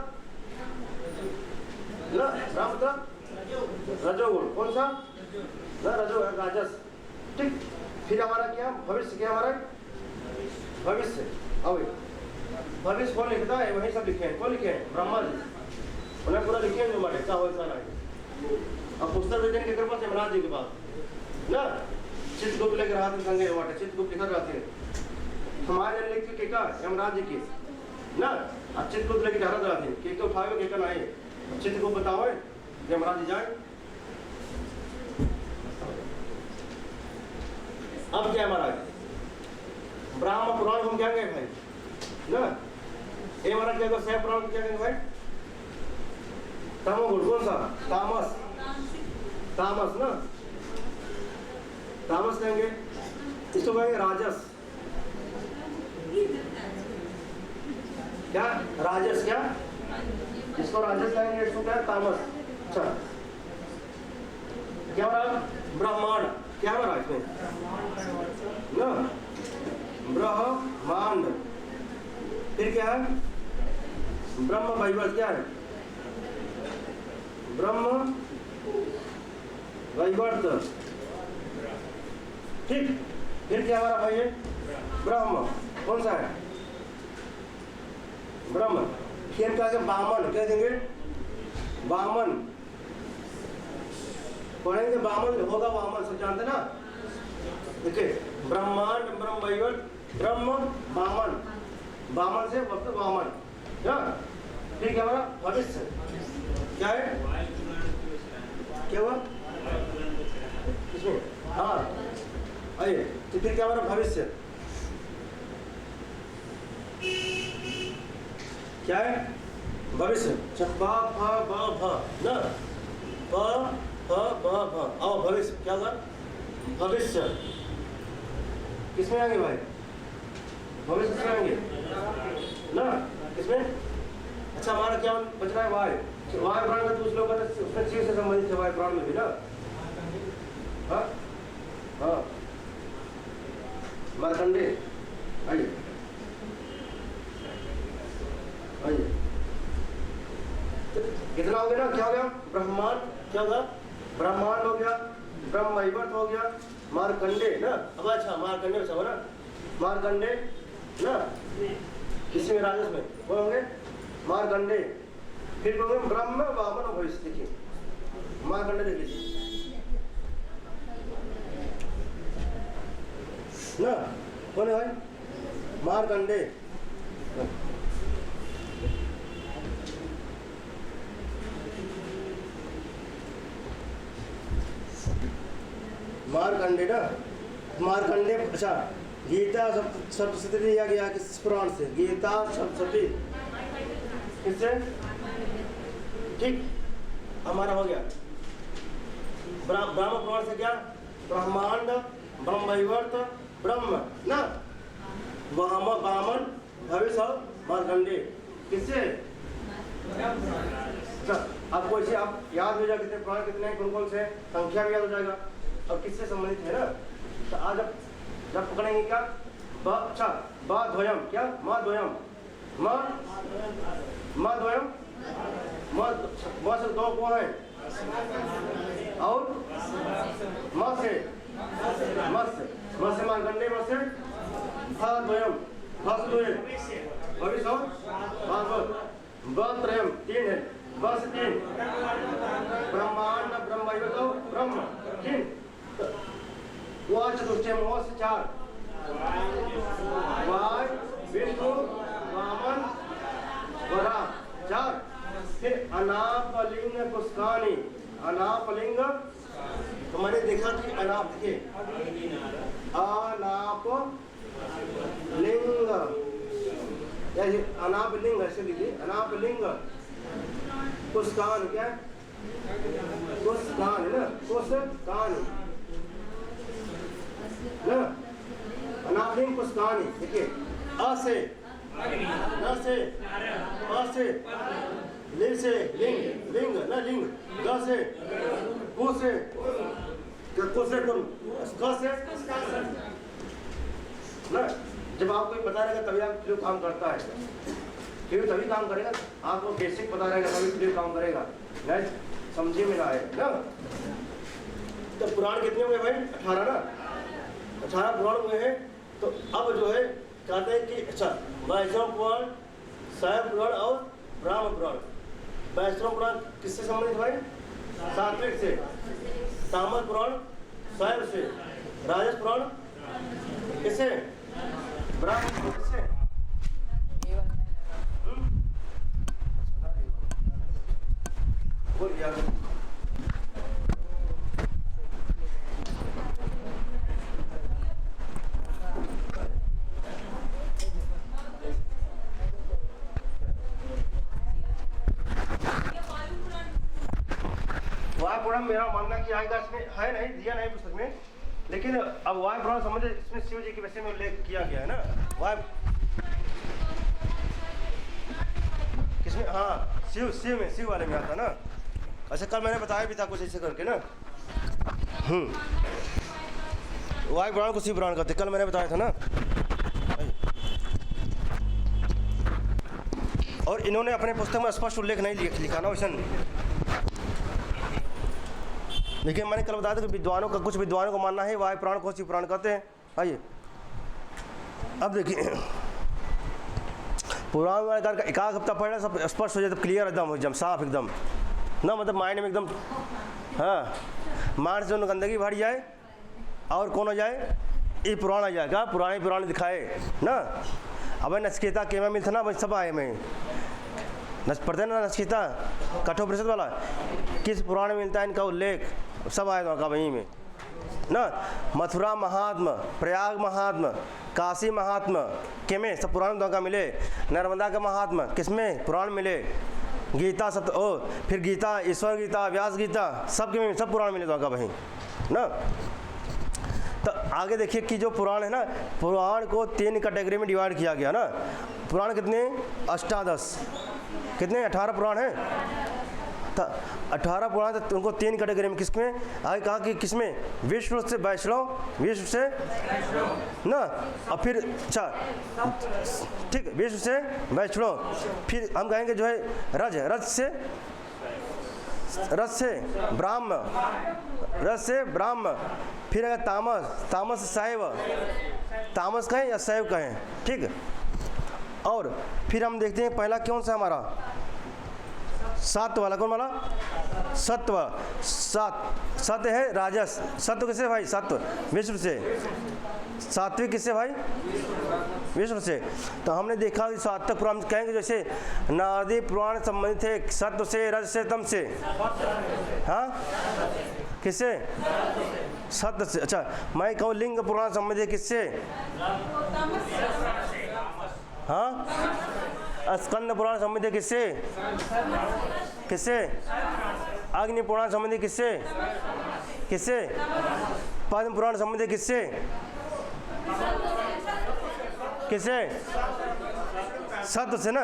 ना, ब्राह्म मतलब रजोगुण, कौन सा ना, रजो राजस, ठीक। फिर हमारा क्या भविष्य, क्या हमारा भविष्य, अब भविष्य कौन लिखता है, वही सब लिखे हैं, कौन लिखे हैं, ब्रह्मा जी, उन्हें पूरा लिखे हैं जो हमारे क्या होता है, अब पुस्तक देने के कृपा से यमराज जी के पास ना, चित्रगुप्त लेकर हाथ में संगे वाटे, चित्रगुप्त लिखा रहते हैं, हमारे लिख के क्या यमराज जी की ना, अब चित्रगुप्त लेकर हाथ रहते हैं, के उठाए के नहीं, चित्रगुप्त बताओ यमराज जी जाए। अब क्या हमारा ब्राह्म पुराण हम क्या गए भाई ना, ये हमारा क्या सह पुराण क्या कहेंगे भाई, तमोगुण, कौन सा तामस, तामस ना, तामस कहेंगे, इसको कहेंगे राजस, क्या राजस, क्या इसको राजस कहेंगे, इसको क्या तामस, अच्छा क्या हो रहा ब्रह्मांड, क्या हो रहा इसमें ना, ब्रह्मांड, फिर क्या है ब्रह्म वैवर्त, क्या है ब्रह्म वैवर्त, ठीक। फिर क्या हमारा भाई है ब्रह्म, कौन सा है ब्रह्म, फिर क्या बामन, क्या देंगे बामन, पढ़ेंगे बामन होगा, वामन सब जानते ना, देखिए ब्रह्मांड ब्रह्म वैवर्त ब्रह्म बामन, बामन से वक्त वामन, क्या फिर क्या हमारा भविष्य, क्या है क्या हुआ इसमें, हाँ आइए, तो फिर क्या हमारा भविष्य क्या है, भविष्य, पा फा बा भा ना, पा फा बा भा, आओ भविष्य, क्या होगा भविष्य, किसमें आएंगे भाई, भविष्य किसमें आएंगे ना, किसमें, अच्छा हमारा क्या बच रहा है वायु प्राण में, तो उस लोगों ने उसमें चीज से संबंधित है वायु प्राण में भी ना, हाँ हाँ मार्कंडे, आइए आइए, कितना हो गया ना, क्या हो गया ब्रह्मांड, क्या होगा ब्रह्मांड हो गया, ब्रह्म वैवर्त हो गया, मार्कंडे ना, अब अच्छा मार्कंडे बचा हो ना, मार्कंडे ना, किसी में राजस में वो होंगे मार्कंडे, फिर होंगे ब्रह्म वामन और भविष्य, देखिए मार्कंडे देख लीजिए ना, कौन है भाई मार्कंडे, मार्कंडे ना, मार्कंडे, अच्छा गीता सप्तशती लिया गया किस पुराण से? गीता सप्तशती किससे? ठीक, हमारा हो गया। ब्रह्म पुराण से क्या? ब्रह्मांड, ब्रह्मवैवर्त, ब्रह्म ना, वामन, भविष्य और मार्कंडेय किससे? आपको इसे आप याद हो जाएगा कितने पुराण कितने कौन कौन से, संख्या भी याद हो जाएगा और किससे संबंधित है ना। तो आज जब पकड़ेंगे क्या? अच्छा, द्वयम क्या? द्वयम, द्वयम, से दो कौन है? और से मार्कंडेय, से द्वयम, द्वयम, भविष्य और भागवत, त्रयम तीन है, बस तीन, ब्रह्मांड, ब्रह्मवैवर्त और ब्रह्म तीन, चतुष्टय से चार, वाय, विष्णु, वामन, वराह चार, फिर अनापलिंग पुष्कानी, अनापलिंग तो मैंने देखा कि अनाप के अनाप लिंग, अनाप लिंग ऐसे लिखिए, अनाप लिंग पुष्कान क्या? पुष्कान है ना, पुष्कान ना, अनापलिंग पुष्कानी। देखिए अ से, न से, अ से, लिंग से, लिंग ना, लिंग, ग से, कु से, क से, क से ना। जब आपको ये पता रहेगा तभी आप जो काम करता है, फिर तभी काम करेगा। आपको बेसिक पता रहेगा तभी फिर काम करेगा, नहीं समझे में ना आए ना। तो पुराण कितने हुए भाई? 18 ना, 18 पुराण हुए हैं। तो अब जो है कहते हैं कि अच्छा, वैष्णव पुराण, शैव पुराण और ब्राह्मण पुराण। वैष्णव पुराण किससे संबंधित भाई? सात्विक से, तामस पुराण शैव से, राजस पुराण किससे? ब्राह्मण किससे? बोल यार, वायु पुराण मेरा मानना कि आएगा, इसमें है नहीं, दिया नहीं पुस्तक में, लेकिन अब वायु पुराण समझे इसमें शिव जी के वैसे में उल्लेख किया गया है ना। वायु किसमें? हाँ, शिव में, शिव वाले में आता ना। अच्छा, कल मैंने बताया भी था कुछ ऐसे करके ना। वायु पुराण को शिव पुराण करते, कल मैंने बताया था ना। और इन्होंने अपने पुस्तक में स्पष्ट उल्लेख नहीं लिखा ना वैसे। देखिए मैंने कल बताया था कि विद्वानों का, कुछ विद्वानों को मानना है वायु पुराण को शिव पुराण कहते हैं। आइए अब देखिए, पुराण का एक हफ्ता पढ़ना सब स्पष्ट हो जाए, तो क्लियर एकदम साफ एकदम ना, मतलब माइंड में एकदम, हाँ, माइंड से गंदगी भर जाए और कौन हो जाए? ये पुराण आ जाएगा, पुराने दिखाए ना। अब नचकेता के में मिलता ना, सब आए में पढ़ते ना, नचकेता कठोपनिषद वाला, किस पुराण में मिलता है इनका उल्लेख, सब आए का वहीं में ना। मथुरा महात्मा, प्रयाग महात्मा, काशी महात्मा के में सब पुराण का मिले। नर्मदा का महात्मा किसमें? पुराण मिले। गीता फिर गीता, ईश्वर गीता, व्यास गीता, सब के में सब पुराण मिले का वहीं ना। तो आगे देखिए कि जो पुराण है ना, पुराण को 3 कैटेगरी में डिवाइड किया गया ना। पुराण कितने? 18 कितने? 18 पुराण हैं। तो 18 पुराण, तो उनको 3 कैटेगरी में, किसमें? आगे कहा कि किसमें? विष्णु से वैष्णव, विष्णु से ना, और फिर अच्छा ठीक, विष्णु से वैष्णव, फिर हम कहेंगे जो है रज से ब्राह्म, फिर अगर तामस से शैव, तामस कहें या शैव कहें, ठीक। और फिर हम देखते हैं पहला कौन सा हमारा? सत्व वाला, कौन वाला? सत्व, सत्य है राजस। सत्व किससे भाई? सत्व विष्णु से। सात्विक किससे भाई? विष्णु से। तो हमने देखा कि सात्विक पुराण कहेंगे जैसे नारदी पुराण संबंधित है सत्व से, रज से, तम से। हाँ किससे? सत्य से। अच्छा, मैं कहूँ लिंग पुराण संबंधी किससे? हाँ, स्कंद पुराण संबंधी किससे? किससे? अग्नि पुराण संबंधी किससे? किससे? पद्म पुराण संबंधी किससे? किससे? सत्य से ना।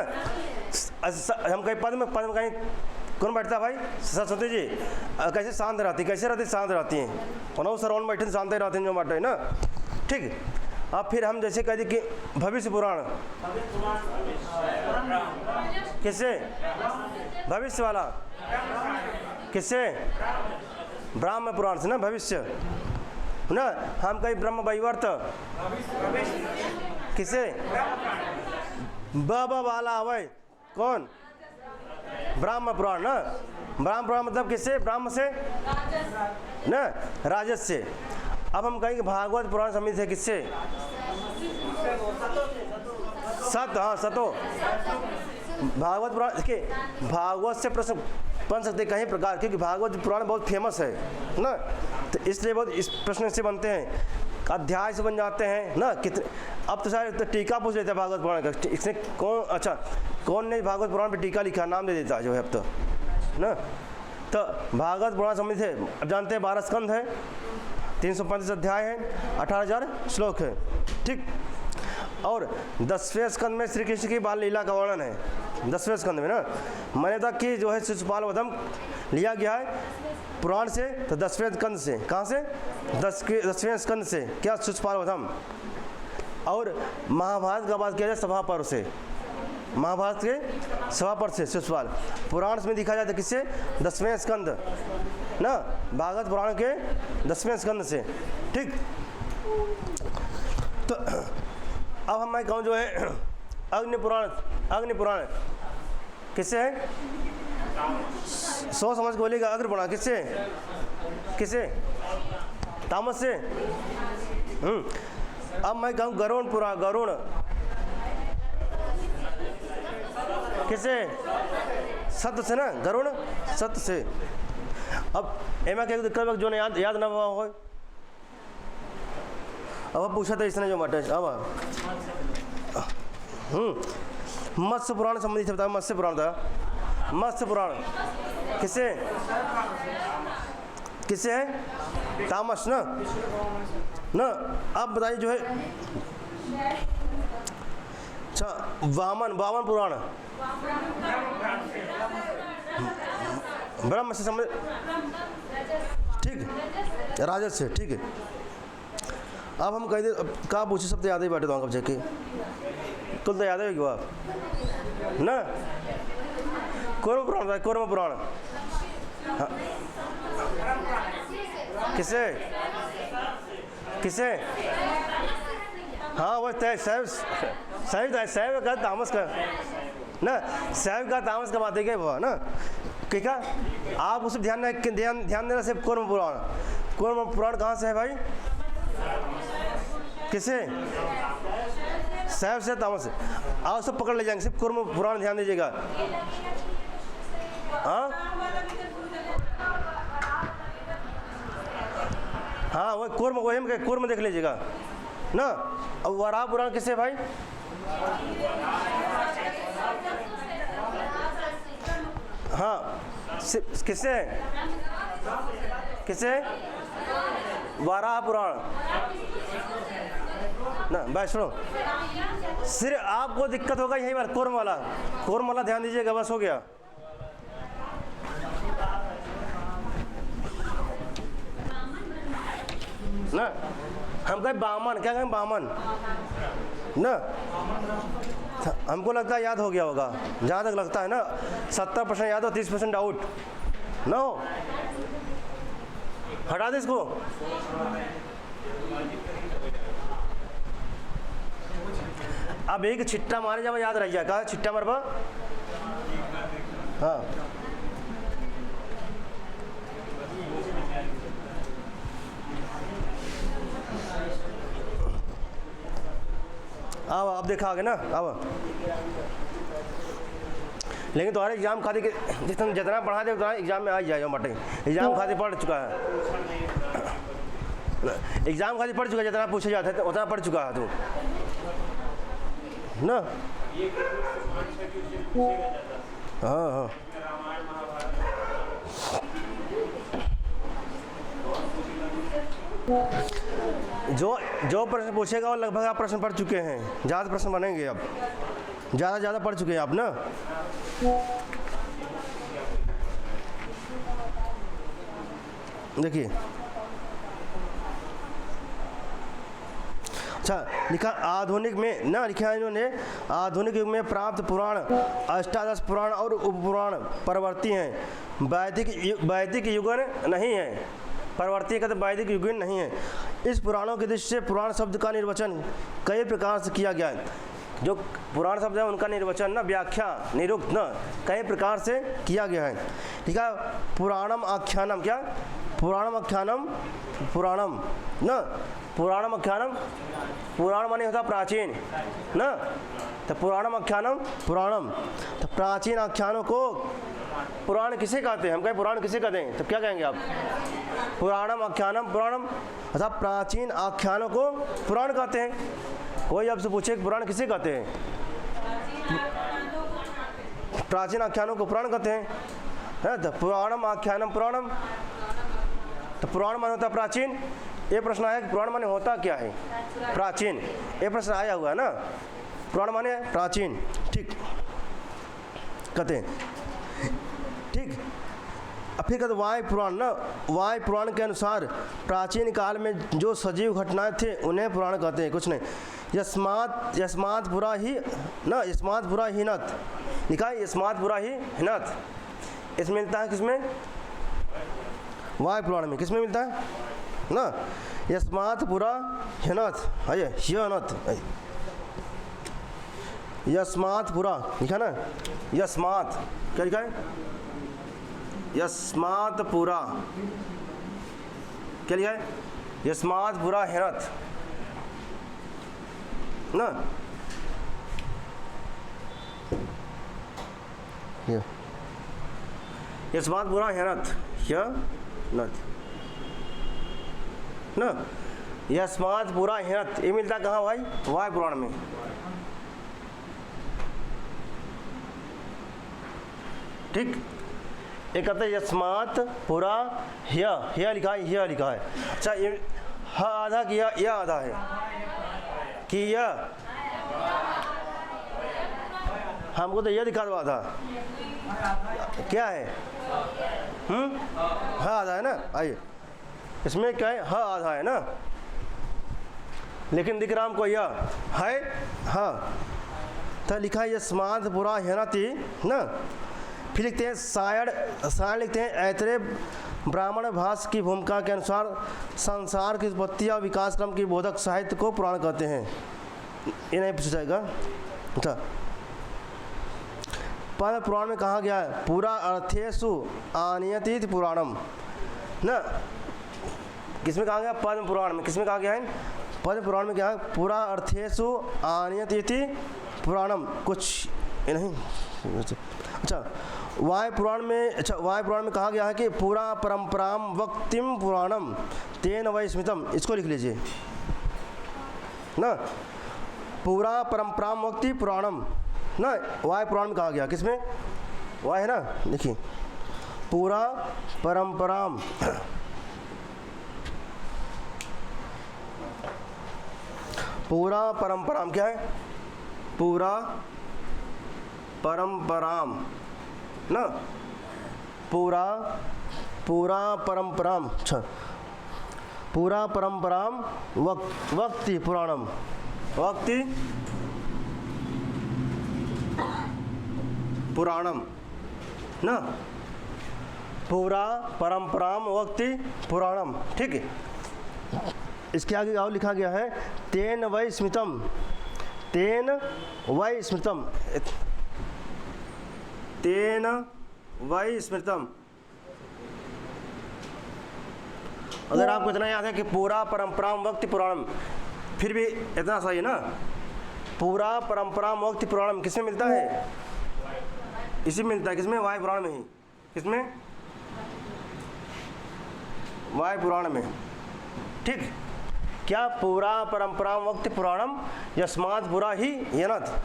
हम कहीं पद्म कहीं कौन बैठता है भाई? सरस्वती जी कैसे शांत रहती, कैसे रहती? शांत रहती हैं। और सरवन बैठे शांत ही रहती हैं जो बैठे है ना। ठीक। अब फिर हम जैसे कह दी कि भविष्य पुराण किससे? भविष्य वाला किससे? ब्रह्म पुराण से ना, भविष्य ना। हम कहीं ब्रह्म वैवर्त किससे? बाबा वाला हवे कौन? ब्रह्म पुराण ना। ब्रह्म पुराण मतलब किससे? ब्रह्म से ना, राजस से। अब हम कहेंगे भागवत पुराण समिति है किससे? सत, हाँ सतो। भागवत पुराण के भागवत से प्रश्न बन सकते कहीं प्रकार, क्योंकि भागवत पुराण बहुत फेमस है ना, तो इसलिए बहुत इस प्रश्न से बनते हैं, अध्याय से बन जाते हैं ना। कितने अब तो शायद तो टीका पूछ लेते हैं भागवत पुराण का, इसने कौन, अच्छा कौन ने भागवत पुराण पे टीका लिखा, नाम दे देता है जो है अब तो ना। तो भागवत पुराण संबंधित है, अब जानते हैं 12 स्कंध है, 335 अध्याय है, 18,000 श्लोक है। ठीक। और 10वें स्कंद में श्री कृष्ण की बाल लीला का वर्णन है। 10वें स्कंद में ना, मैंने तक कि जो है शिशुपाल वधम लिया गया है पुराण से, तो 10वें स्कंद से। कहाँ से? 10वें स्कंद से। क्या? शिशुपाल वधम। और महाभारत का बात किया जाए सभा पर्व से, महाभारत के सभा पर्व से शिशुपाल पुराण में दिखा जाता है किससे? 10वें स्कंद ना, भागवत पुराण के 10वें स्कंद से। ठीक। तो अब हम मैं कहूँ जो है अग्नि पुराण किससे है? सोच समझ के बोलेगा। अग्नि पुराण किससे? किससे? तामस से। अब मैं कहूँ गरुण पुराण, गरुण किससे? सत्य से ना, गरुण सत्य से। अब एमा क्या दिक्कत जो ने याद ना हुआ हो, अब पूछा था इसने जो मटे। अब मत्स्य पुराण संबंधित बताया, मत्स्य पुराण था। मत्स्य पुराण किससे? किससे है? तामस ना ना। अब बताइए जो है, अच्छा वामन पुराण ब्रह्म से संबंधित, ठीक, राजस से। ठीक है। अब हम कह दे, अब कहाँ पूछे, सब तो याद ही बैठे तो कब जाके कुल तो याद है क्या ना। कूर्म पुराण था, कूर्म पुराण। हाँ। किसे? किसे? हाँ वो तय सैव का तामस का ना, सैव का तामस का बात है क्या वो ना। ठीक है। आप उसे ध्यान देना सिर्फ कूर्म पुराण कहाँ से है भाई? किसे? सैव से, तामस से। आप सब पकड़ ले जाएंगे, सिर्फ कूर्म पुराण ध्यान दीजिएगा। हाँ हाँ वो कूर्म, वही कूर्म देख लीजिएगा ना। अब वराह पुराण किससे भाई? हाँ किससे? किससे? वराह पुराण ना। भाई सुनो, सिर्फ आपको दिक्कत होगा यही बात, कूर्म वाला ध्यान दीजिएगा, बस हो गया। ना हम कहें बामन, क्या कहें? बामन ना। हमको लगता है याद हो गया होगा, जहाँ तक लगता है ना 70% याद हो, 30% डाउट ना हो। हटा दे इसको। अब एक छिट्टा मारे जब याद रह जाएगा, छिट्टा मरबा। हाँ अब आप देखा आगे ना। अब लेकिन तुम्हारे एग्जाम खाते के जितना पढ़ा दे उतना एग्जाम में आ जाएगा मटे। एग्जाम खाते पढ़ चुका है, एग्जाम खाते पढ़ चुका है, जितना पूछा जाता है उतना पढ़ चुका है तू ना। हाँ हाँ जो प्रश्न पूछेगा वो लगभग आप प्रश्न पढ़ चुके हैं। ज़्यादा प्रश्न बनेंगे अब, ज़्यादा पढ़ चुके हैं आप ना। देखिए अच्छा लिखा आधुनिक में ना, लिखा है इन्होंने आधुनिक युग में प्राप्त पुराण अष्टादश पुराण और उपपुराण परवर्ती हैं, वैदिक युगन नहीं है। परवर्ती का तो वैदिक युगन नहीं है। इस पुराणों के दृष्टि से पुराण शब्द का निर्वचन कई प्रकार से किया गया है। जो पुराण शब्द है उनका निर्वचन ना, व्याख्या निरुक्त ना कई प्रकार से किया गया है। ठीक है, पुराणम आख्यानम, क्या पुराणम आख्यानम, पुराणम ना, पुराणम आख्यानम, पुराण माने होता प्राचीन ना, तो पुराणम आख्यानम पुराणम, तो प्राचीन आख्यानों को पुराण किसे कहते हैं? हम कहें पुराण किसे कहते हैं तो क्या कहेंगे आप? पुराणम आख्यानम पुराणम, अर्थात प्राचीन आख्यानों को पुराण कहते हैं। कोई आपसे पूछे कि पुराण किसे कहते हैं? प्राचीन आख्यानों को पुराण कहते हैं, है तो पुराणम आख्यानम पुराणम, तो पुराण माने होता प्राचीन। ये प्रश्न आया कि पुराण माने होता क्या है? प्राचीन। ये प्रश्न आया हुआ है ना, पुराण माने प्राचीन, ठीक कहते हैं। ठीक, अब फिर कहते वायु पुराण ना, वायु पुराण के अनुसार प्राचीन काल में जो सजीव घटनाएं थे उन्हें पुराण कहते हैं, कुछ नहीं। यस्मात् पुरा ही ना, यस्मात् पुरा हिनत, लिखा है यस्मात् पुरा ही हिनत। इसमें मिलता है किसमें? वायु पुराण में। किसमें मिलता है ना? यस्मात् पुरा हिनत, है हिनत, यस्मात् पुरा लिखा ना, यस्मात् क्या लिखा है? यस्मात् पुरा क्या लिखा है? यस्मात् पुरा हिनत ना, यस्मात् पुरा हिनत हिनत ना, यस्मात् पुरा हिनत। ये मिलता कहाँ भाई? वायु पुराण में। ठीक, एक कहते हैं यस्मात् पुरा ह्य लिखा है, ह्य लिखा है। अच्छा ये ह आधा किया, यह आधा है कि यह, हमको तो यह दिखा दो आधा, क्या है? ह आधा है ना, आइए इसमें क्या है? ह आधा है ना, लेकिन दिख रहा हमको यह है हाँ, तो लिखा है यस्मात् पुरा ह्यनति ना। फिर लिखते हैं सायण लिखते हैं ऐतरेय ब्राह्मण भाष्य की भूमिका के अनुसार संसार की उत्पत्ति और विकास क्रम की बोधक साहित्य को पुराण कहते हैं। ये नहीं पूछा जाएगा। अच्छा, पद्म पुराण में कहा गया है पूरा अर्थेषु आनयति पुराणम ना, किसमें कहा गया? पद्म पुराण में। किसमें कहा गया है? पद्म पुराण में क्या है? पूरा अर्थेषु आनयति पुराणम, कुछ नहीं। अच्छा वायु पुराण में, अच्छा वायु पुराण में कहा गया है कि पूरा परंपराम वक्तिम पुराणम तेन वै स्मृतम। इसको लिख लीजिए ना, पूरा परंपराम वक्ति पुराणम ना, वायु पुराण में कहा गया। किसमें? वायु है ना, देखिए पूरा परंपराम, पूरा परंपराम क्या है? पूरा परंपराम ना, पूरा परंपराम, अच्छा पूरा परंपराम वक्ति पुराणम, वक्ति पुराणम ना, पूरा परंपराम वक्ति पुराणम। ठीक है, इसके आगे और लिखा गया है तेन वै स्मृतम, तेन वै स्मृतम, तेन वै स्मृतम। अगर आपको इतना याद है कि पूरा परंपराम वक्ति पुराणम, फिर भी इतना सही है ना, पूरा परंपराम वक्ति पुराणम किसमें मिलता है? इसी में मिलता है, किसमें? वायु पुराण में ही। किसमें? वायु पुराण में। ठीक, क्या? पूरा परंपरा वक्त पुराणम यस्मात् पुरा ही यनत,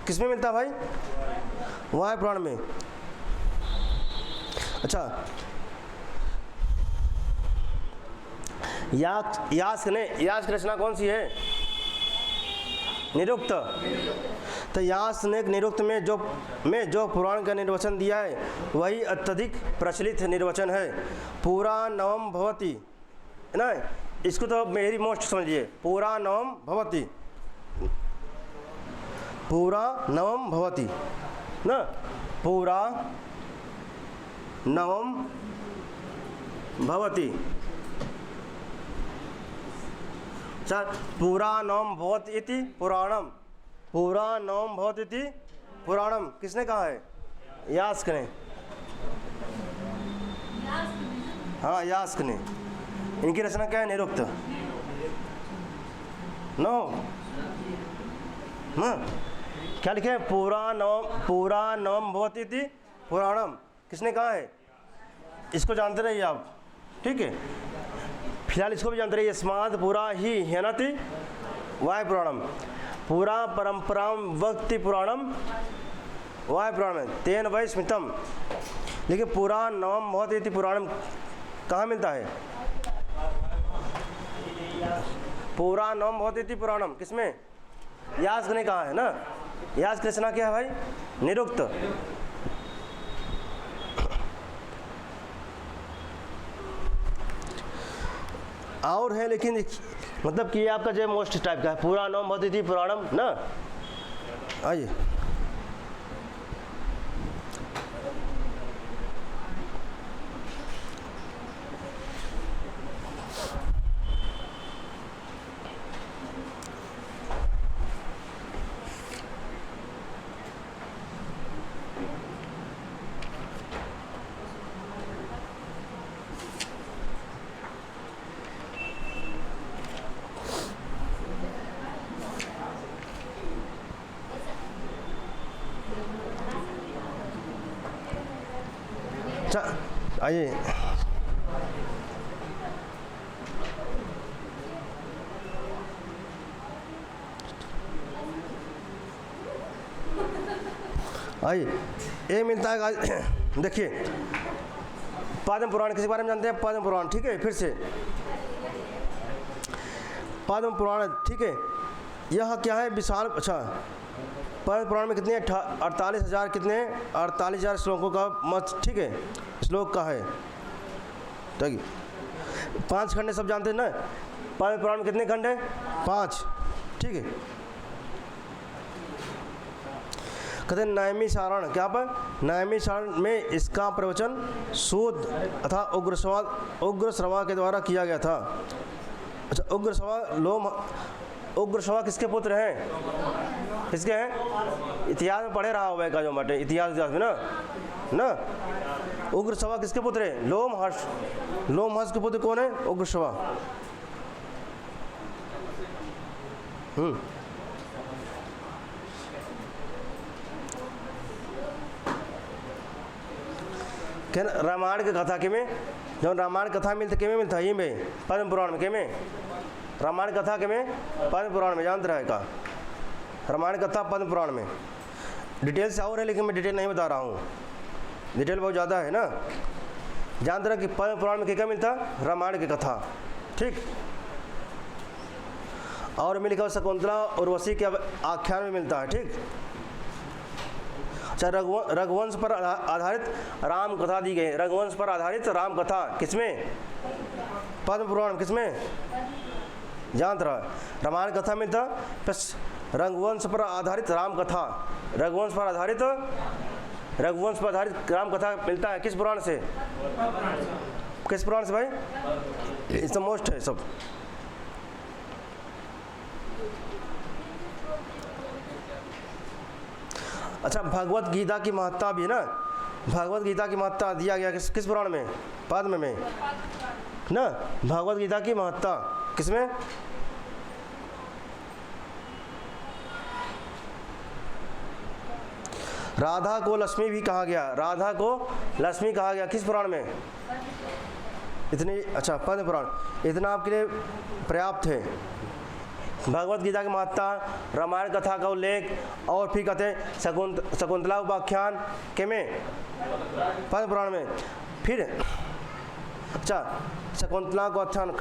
किसमें मिलता है भाई? वायु पुराण में। अच्छा, यास्क की रचना कौन सी है? निरुक्त। तो यास्क ने निरुक्त में जो पुराण का निर्वचन दिया है वही अत्यधिक प्रचलित निर्वचन है। पूरा नवम भवति, है ना? इसको तो मेरी मोस्ट समझिए, पूरा नवम भवति, पूरा नवम भवति ना, पूरा नवम भवति। पूरा नवम भवति इति पुराणम, पूरा नवम भवति इति पुराणम किसने कहा है? यास्क ने। हाँ, यास्क ने। इनकी रचना क्या है? निरुक्त। नो, हाँ, क्या लिखे हैं? पूरा नवम भवति इति पुराणम किसने कहा है? इसको जानते रहिए आप, ठीक है? फिलहाल इसको भी जानते रहिए, स्माद पूरा ही ह्यनति वायु पुराणम, पूरा परंपराम वक्ति पुराणम वायु पुराणम तेन वै स्मृतम। लेकिन पूरा नवम भवति इति पुराणम कहाँ मिलता है? पूरा नवम भवति इति पुराणम किसमें? यास्क ने कहा है ना। यास्क की रचना क्या है भाई? निरुक्त। और है, लेकिन मतलब कि ये आपका जो मोस्ट टाइप का है, पूरा नवम भवति इति पुराणम ना। आइए, आइए, आइए, ये मिलता है। देखिए, पद्म पुराण किसी बारे में जानते हैं? पद्म पुराण, ठीक है? फिर से पद्म पुराण, ठीक है? यह क्या है? विशाल। अच्छा, पद्म पुराण में कितने? 48,000 कितने? 48,000 श्लोकों का मत, ठीक है? श्लोक का है, ठीक है? 5 खंड सब जानते हैं ना? पद्म पुराण में कितने खंड हैं? 5, ठीक है? कहते हैं नैमिषारण्य, क्या पर? नैमिषारण्य में इसका प्रवचन सूत तथा उग्रश्रवा के द्वारा किया गया था। अच्छा, उग्रश्रवा किसके पुत्र हैं? किसके हैं? इतिहास में पढ़े रहा होगा जो मटे, इतिहास में ना उग्रश्रवा किसके पुत्र है? लोमहर्ष के पुत्र कौन है? उग्रश्रवा। रामायण की कथा के में, जब रामायण कथा मिलती के में मिलता है, ये में पद्म पुराण में के में, रामायण कथा के में पद्म पुराण में, जानते रहे का रामायण कथा पद्म पुराण में। डिटेल से और है, लेकिन मैं डिटेल नहीं बता रहा हूँ, डिटेल बहुत ज़्यादा है ना। जानते रहे कि पद्म पुराण में क्या मिलता? रामायण की कथा, ठीक? और में लिखा शकुंतला उर्वशी के आख्यान में मिलता है, ठीक? अच्छा, रघुवंश पर आधारित राम कथा दी गई। रघुवंश पर आधारित राम कथा किसमें? पद्म पुराण। किसमें? जानते रहा, रामायण कथा में था, बस रघुवंश पर आधारित राम कथा, रघुवंश पर आधारित राम कथा मिलता है किस पुराण से? किस पुराण से भाई? इट्स द मोस्ट है सब। अच्छा, भगवत गीता की महत्ता भी है ना। भगवत गीता की महत्ता दिया गया किस पुराण में? पद्म में ना। भगवत गीता की महत्ता किसमें?
राधा को लक्ष्मी भी कहा गया, राधा को लक्ष्मी कहा गया किस पुराण में? इतनी, अच्छा, पद्म पुराण। इतना आपके लिए पर्याप्त है। भगवत गीता की महत्ता, रामायण कथा का उल्लेख, और फिर कहते हैं शकुंतला उपाख्यान के में पद्म पुराण में। फिर अच्छा, शकुंतला को आख्यान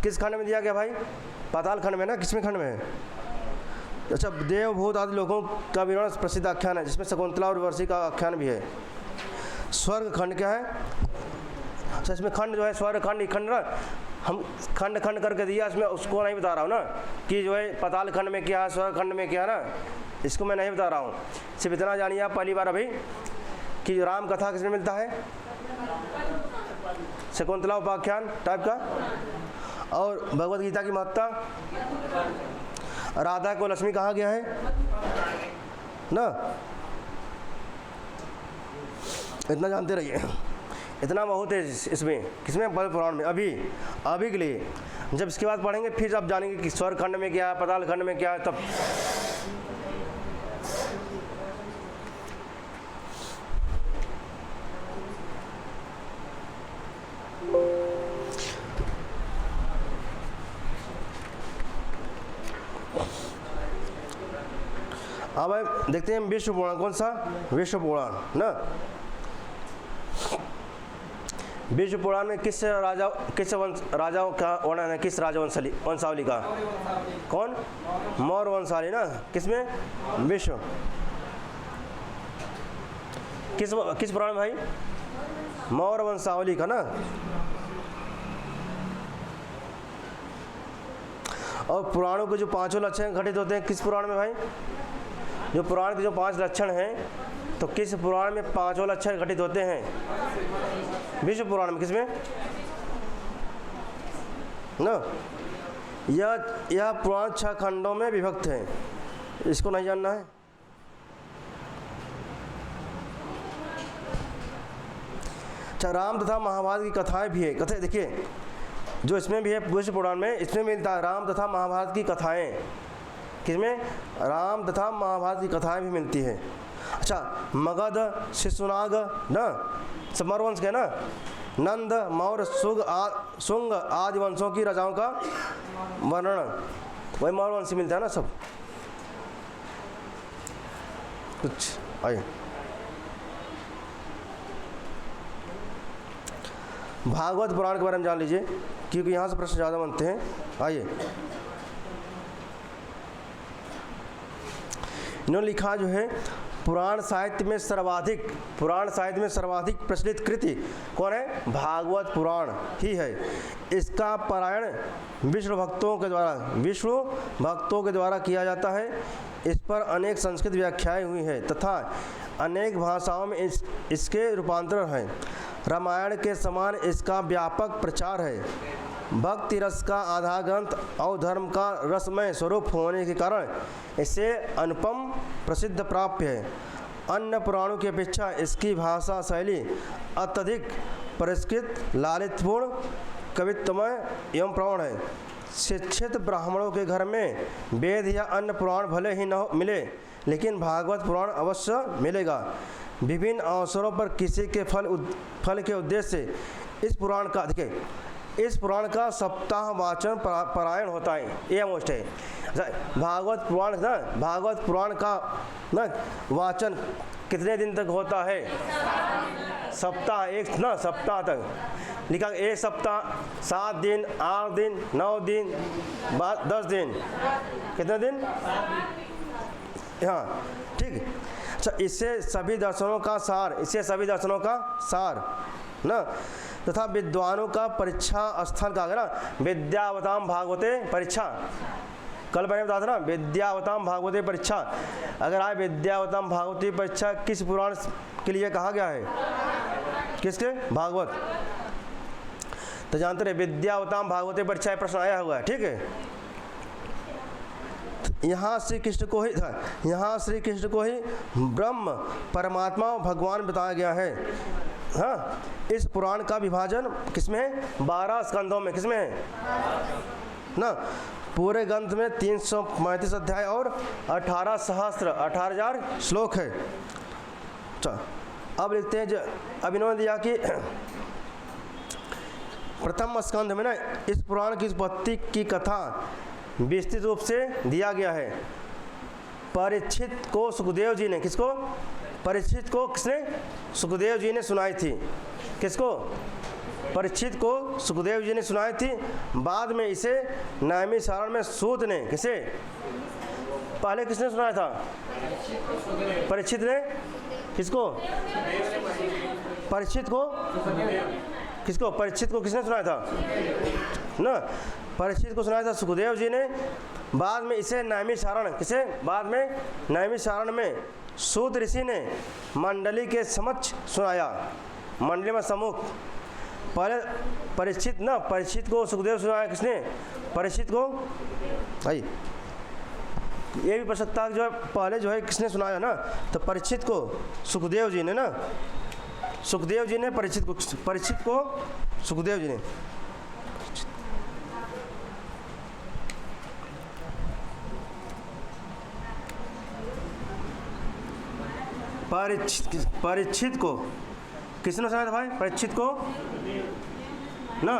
किस खंड में दिया गया भाई? पाताल खंड में ना, किसमें खंड में है? अच्छा, देवभूत आदि लोगों का विवरण प्रसिद्ध आख्यान है, जिसमें शकुंतला और उर्वशी का आख्यान भी है। स्वर्ग खंड क्या है? अच्छा, इसमें खंड जो है स्वर्ग खंड, खंड ना हम खंड खंड करके दिया, इसमें उसको नहीं बता रहा हूँ ना कि जो है पाताल खंड में क्या है, स्वर्ग खंड में क्या है ना, इसको मैं नहीं बता रहा हूँ। सिर्फ इतना जानिए आप पहली बार अभी कि राम कथा किसमें मिलता है? शकुंतला उपाख्यान टाइप का। और भगवत गीता की महत्ता, राधा को लक्ष्मी कहा गया है ना, इतना जानते रहिए। इतना बहुत है इसमें, किसमें? पद्म पुराण में। अभी के लिए, जब इसके बाद पढ़ेंगे फिर आप जानेंगे कि स्वर्ग खंड में क्या है, पाताल खंड में क्या है, तब। अब देखते हैं विष्णु पुराण। कौन सा? विष्णु पुराण ना। विष्णु पुराण में किस राजाओं का वर्णन है? किस वंशावली का? कौन? मौर्य वंशावली ना। किसमें? विष्णु। किस पुराण में भाई? मौर्य वंशावली का ना। और पुराणों के जो पांचों लक्षण घटित होते हैं किस पुराण में भाई? जो पुराण के जो 5 लक्षण हैं, तो किस पुराण में पांचों लक्षण घटित होते हैं? विष्णु पुराण में। किसमें ना? यह पुराण 6 खंडों में विभक्त है, इसको नहीं जानना है। अच्छा, राम तथा महाभारत की कथाएं भी है। कथा देखिए, जो इसमें भी है विष्णु पुराण में, इसमें मिलता है राम तथा महाभारत की कथाएं। किसमें? राम तथा महाभारत की कथाएं भी मिलती है। अच्छा, मगध, शिशुनाग ना, सब मौर्य वंश के ना, नंद, मौर्य, शुंग आदि वंशों की राजाओं का वर्णन वही मौर्य वंश से मिलता है ना सब कुछ। आइए, भागवत पुराण के बारे में जान लीजिए, क्योंकि यहाँ से प्रश्न ज़्यादा बनते हैं। आइए, इन्होंने लिखा जो है पुराण साहित्य में सर्वाधिक प्रचलित कृति कौन है? भागवत पुराण ही है। इसका पारायण विष्णु भक्तों के द्वारा किया जाता है। इस पर अनेक संस्कृत व्याख्याएं हुई हैं तथा अनेक भाषाओं में इसके रूपांतरण हैं। रामायण के समान इसका व्यापक प्रचार है। भक्ति रस का आधार ग्रंथ और धर्म का रसमय स्वरूप होने के कारण इसे अनुपम प्रसिद्ध प्राप्य है। अन्य पुराणों की अपेक्षा इसकी भाषा शैली अत्यधिक परिष्कृत, लालित्यपूर्ण, कवित्वमय एवं प्रौढ़ है। शिक्षित ब्राह्मणों के घर में वेद या अन्य पुराण भले ही न मिले, लेकिन भागवत पुराण अवश्य मिलेगा। विभिन्न अवसरों पर किसी के फल के उद्देश्य से इस पुराण का सप्ताह वाचन पारायण होता है। ये मोस्ट है। भागवत पुराण का ना वाचन कितने दिन तक होता है? सप्ताह, एक ना सप्ताह तक लिखा। एक सप्ताह 7 दिन, 8 दिन, 9 दिन, 10 दिन, कितने दिन? हाँ, ठीक। अच्छा, इससे सभी दर्शनों का सार ना तथा विद्वानों का परीक्षा स्थल का ना, विद्यावताम भागवते परीक्षा। कल मैंने बताया था ना, विद्यावताम भागवते परीक्षा। अगर आए विद्यावताम भागवती परीक्षा किस पुराण के लिए कहा गया है? किसके? भागवत। तो जानते रहे विद्यावताम भागवते परीक्षा प्रश्न आया हुआ है, ठीक है। यहाँ श्री कृष्ण को ही ब्रह्म परमात्मा भगवान बताया गया है। हाँ, इस पुराण का विभाजन किसमें है? 12 स्कंदों में। किसमें है ना? पूरे ग्रंथ में 335 अध्याय और 18 सहस्त्र 18,000 श्लोक है। चल अब लिखते हैं, अब इन्होंने दिया कि प्रथम स्कंध में ना इस पुराण की उत्पत्ति की कथा विस्तृत रूप से दिया गया है। परीक्षित को सुखदेव जी ने, किसको? परीक्षित को किसने? सुखदेव जी ने सुनाई थी। किसको? परीक्षित को सुखदेव जी ने सुनाई थी। बाद में इसे नैमिषारण्य में सूत ने, किसे? पहले किसने सुनाया था? परीक्षित ने। किसको? परीक्षित को। किसको? परीक्षित को किसने सुनाया था ना? परीक्षित को सुनाया था सुखदेव जी ने। बाद में इसे नैमिषारण्य, किसे? बाद में नैमिषारण्य में सूत ऋषि ने मंडली के समक्ष सुनाया। मंडली में सम्मुख। पहले परीक्षित ना, परीक्षित को सुखदेव सुनाया। किसने? परीक्षित को। आई ये भी पढ़ सकता है, जो है पहले जो है किसने सुनाया ना, तो परीक्षित को सुखदेव जी ने ना, सुखदेव जी ने परीक्षित को सुखदेव जी ने। परीक्षित को किसने सुनाया था भाई? परीक्षित को ना।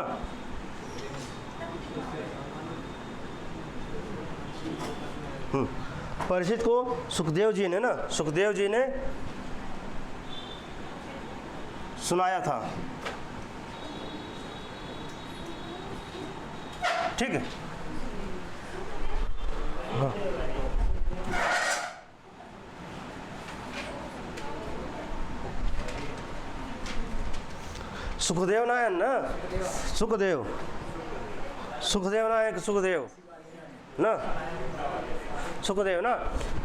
परीक्षित को सुखदेव जी ने ना, सुखदेव जी ने सुनाया था। ठीक है। हाँ। सुखदेव नारायण ना, सुखदेव, सुखदेव नारायण, सुखदेव ना, सुखदेव ना।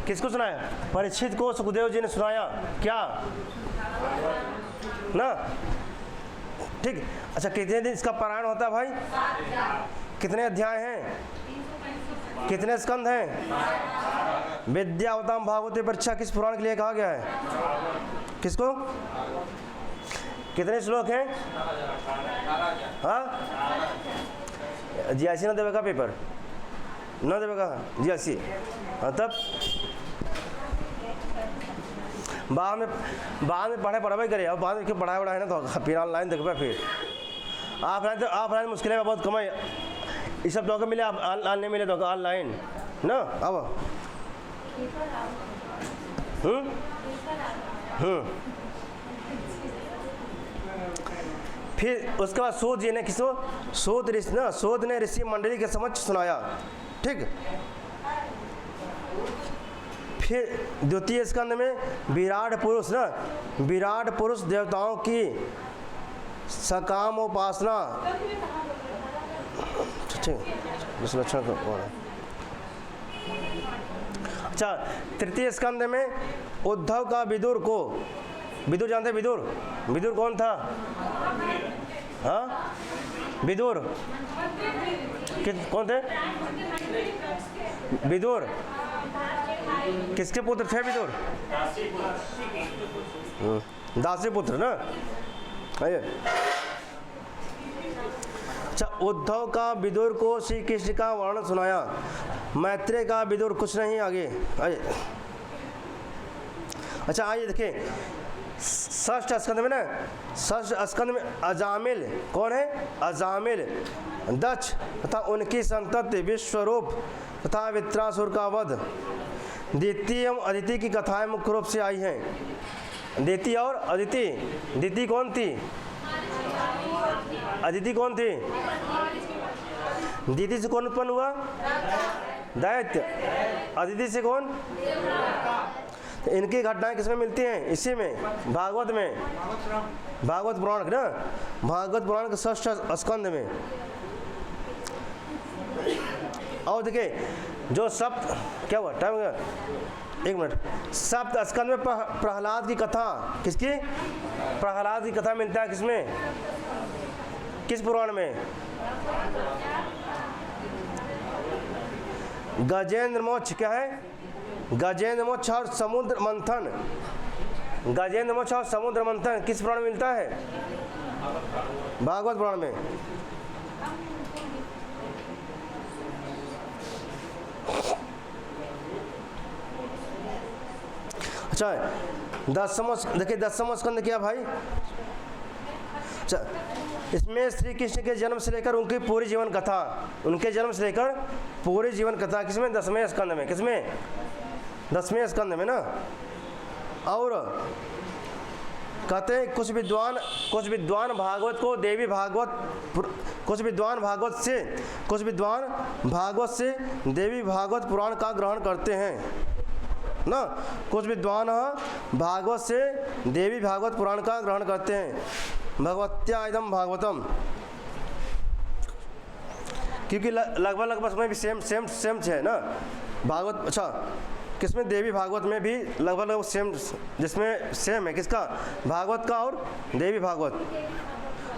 किसको सुनाया? परीक्षित को सुखदेव जी ने सुनाया। क्या ना? ठीक। अच्छा, कितने दिन इसका पारायण होता है भाई? कितने अध्याय हैं? कितने स्कंद हैं? विद्यावताम भागवती परीक्षा किस पुराण के लिए कहा गया है? किसको? कितने श्लोक हैं? हाँ, GIC ना देवेगा पेपर? ना देवेगा GIC? हाँ, तब बाद में पढ़ाई करे। अब बाद में क्यों पढ़ाई है ना, तो फिर ऑनलाइन देखबे। फिर ऑफलाइन मुश्किल है, बहुत कम है। ये सब तो मिले, ऑनलाइन मिले तो ऑनलाइन ना। अब फिर उसके बाद सूत जी ने, किसको? सूत ऋषि ना, सूत ने ऋषि मंडली के समक्ष सुनाया। ठीक। फिर द्वितीय स्कंद में विराट पुरुष ना, विराट पुरुष देवताओं की सकाम उपासना। अच्छा, तृतीय स्कंद में उद्धव का विदुर को, विदुर जानते हैं? विदुर, विदुर कौन था? हाँ, विदुर कौन थे? विदुर किसके पुत्र थे? विदुर दासी पुत्र ना। अच्छा, उद्धव का विदुर को श्री कृष्ण का वर्णन सुनाया। मैत्रेय का विदुर कुछ नहीं। आगे आइए। अच्छा, आइए देखिए षष्ठ स्कंद में ना, षष्ठ स्कंद में अजामिल कौन है? अजामिल दक्ष तथा उनकी संतति विश्वरूप तथा वित्रासुर का वध। दिति एवं अदिति की कथाएं मुख्य रूप से आई हैं। दिति और अदिति। दिति कौन थी? अदिति कौन थी? दिति से कौन उत्पन्न हुआ? दैत्य। अदिति से कौन? तो इनकी घटनाएं किसमें मिलती हैं? इसी में, भागवत में, भागवत पुराण ना, भागवत पुराण के षष्ठ स्कंद में। और देखिए जो सप्त, क्या हुआ टाइम हो गया? 1 मिनट। सप्त स्कंद में प्रहलाद की कथा। किसकी? प्रहलाद की कथा मिलता है किसमें? किस पुराण में? गजेंद्र मोक्ष। क्या है? गजेंद्र मोक्ष और समुद्र मंथन। गजेंद्र मोक्ष और समुद्र मंथन किस पुराण में मिलता है? भागवत पुराण में। अच्छा, 10वां देखिए 10वां स्कंद क्या भाई? अच्छा, इसमें श्री कृष्ण के जन्म से लेकर उनकी पूरी जीवन कथा, उनके जन्म से लेकर पूरी जीवन कथा किसमें? 10वें स्कंद में। किसमें? 10वें स्कंद में ना। और कहते हैं कुछ विद्वान भागवत को देवी भागवत, कुछ विद्वान भागवत से देवी भागवत पुराण का ग्रहण करते हैं ना। कुछ विद्वान भागवत से देवी भागवत पुराण का ग्रहण करते हैं। भगवत्या इदम भागवतम, क्योंकि लगभग उसमें भी सेम है ना भागवत। अच्छा, किसमें? देवी भागवत में भी लगभग सेम, जिसमें सेम है किसका? भागवत का और देवी भागवत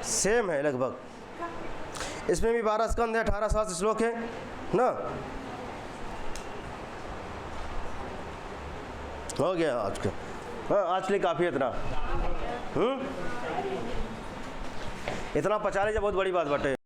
सेम है लगभग। इसमें भी 12 स्कंद है, 18 सहस्त्र श्लोक है ना। हो गया आज का। हाँ, आज के लिए काफ़ी है इतना। इतना पचा लीजिए, बहुत बड़ी बात बाटे।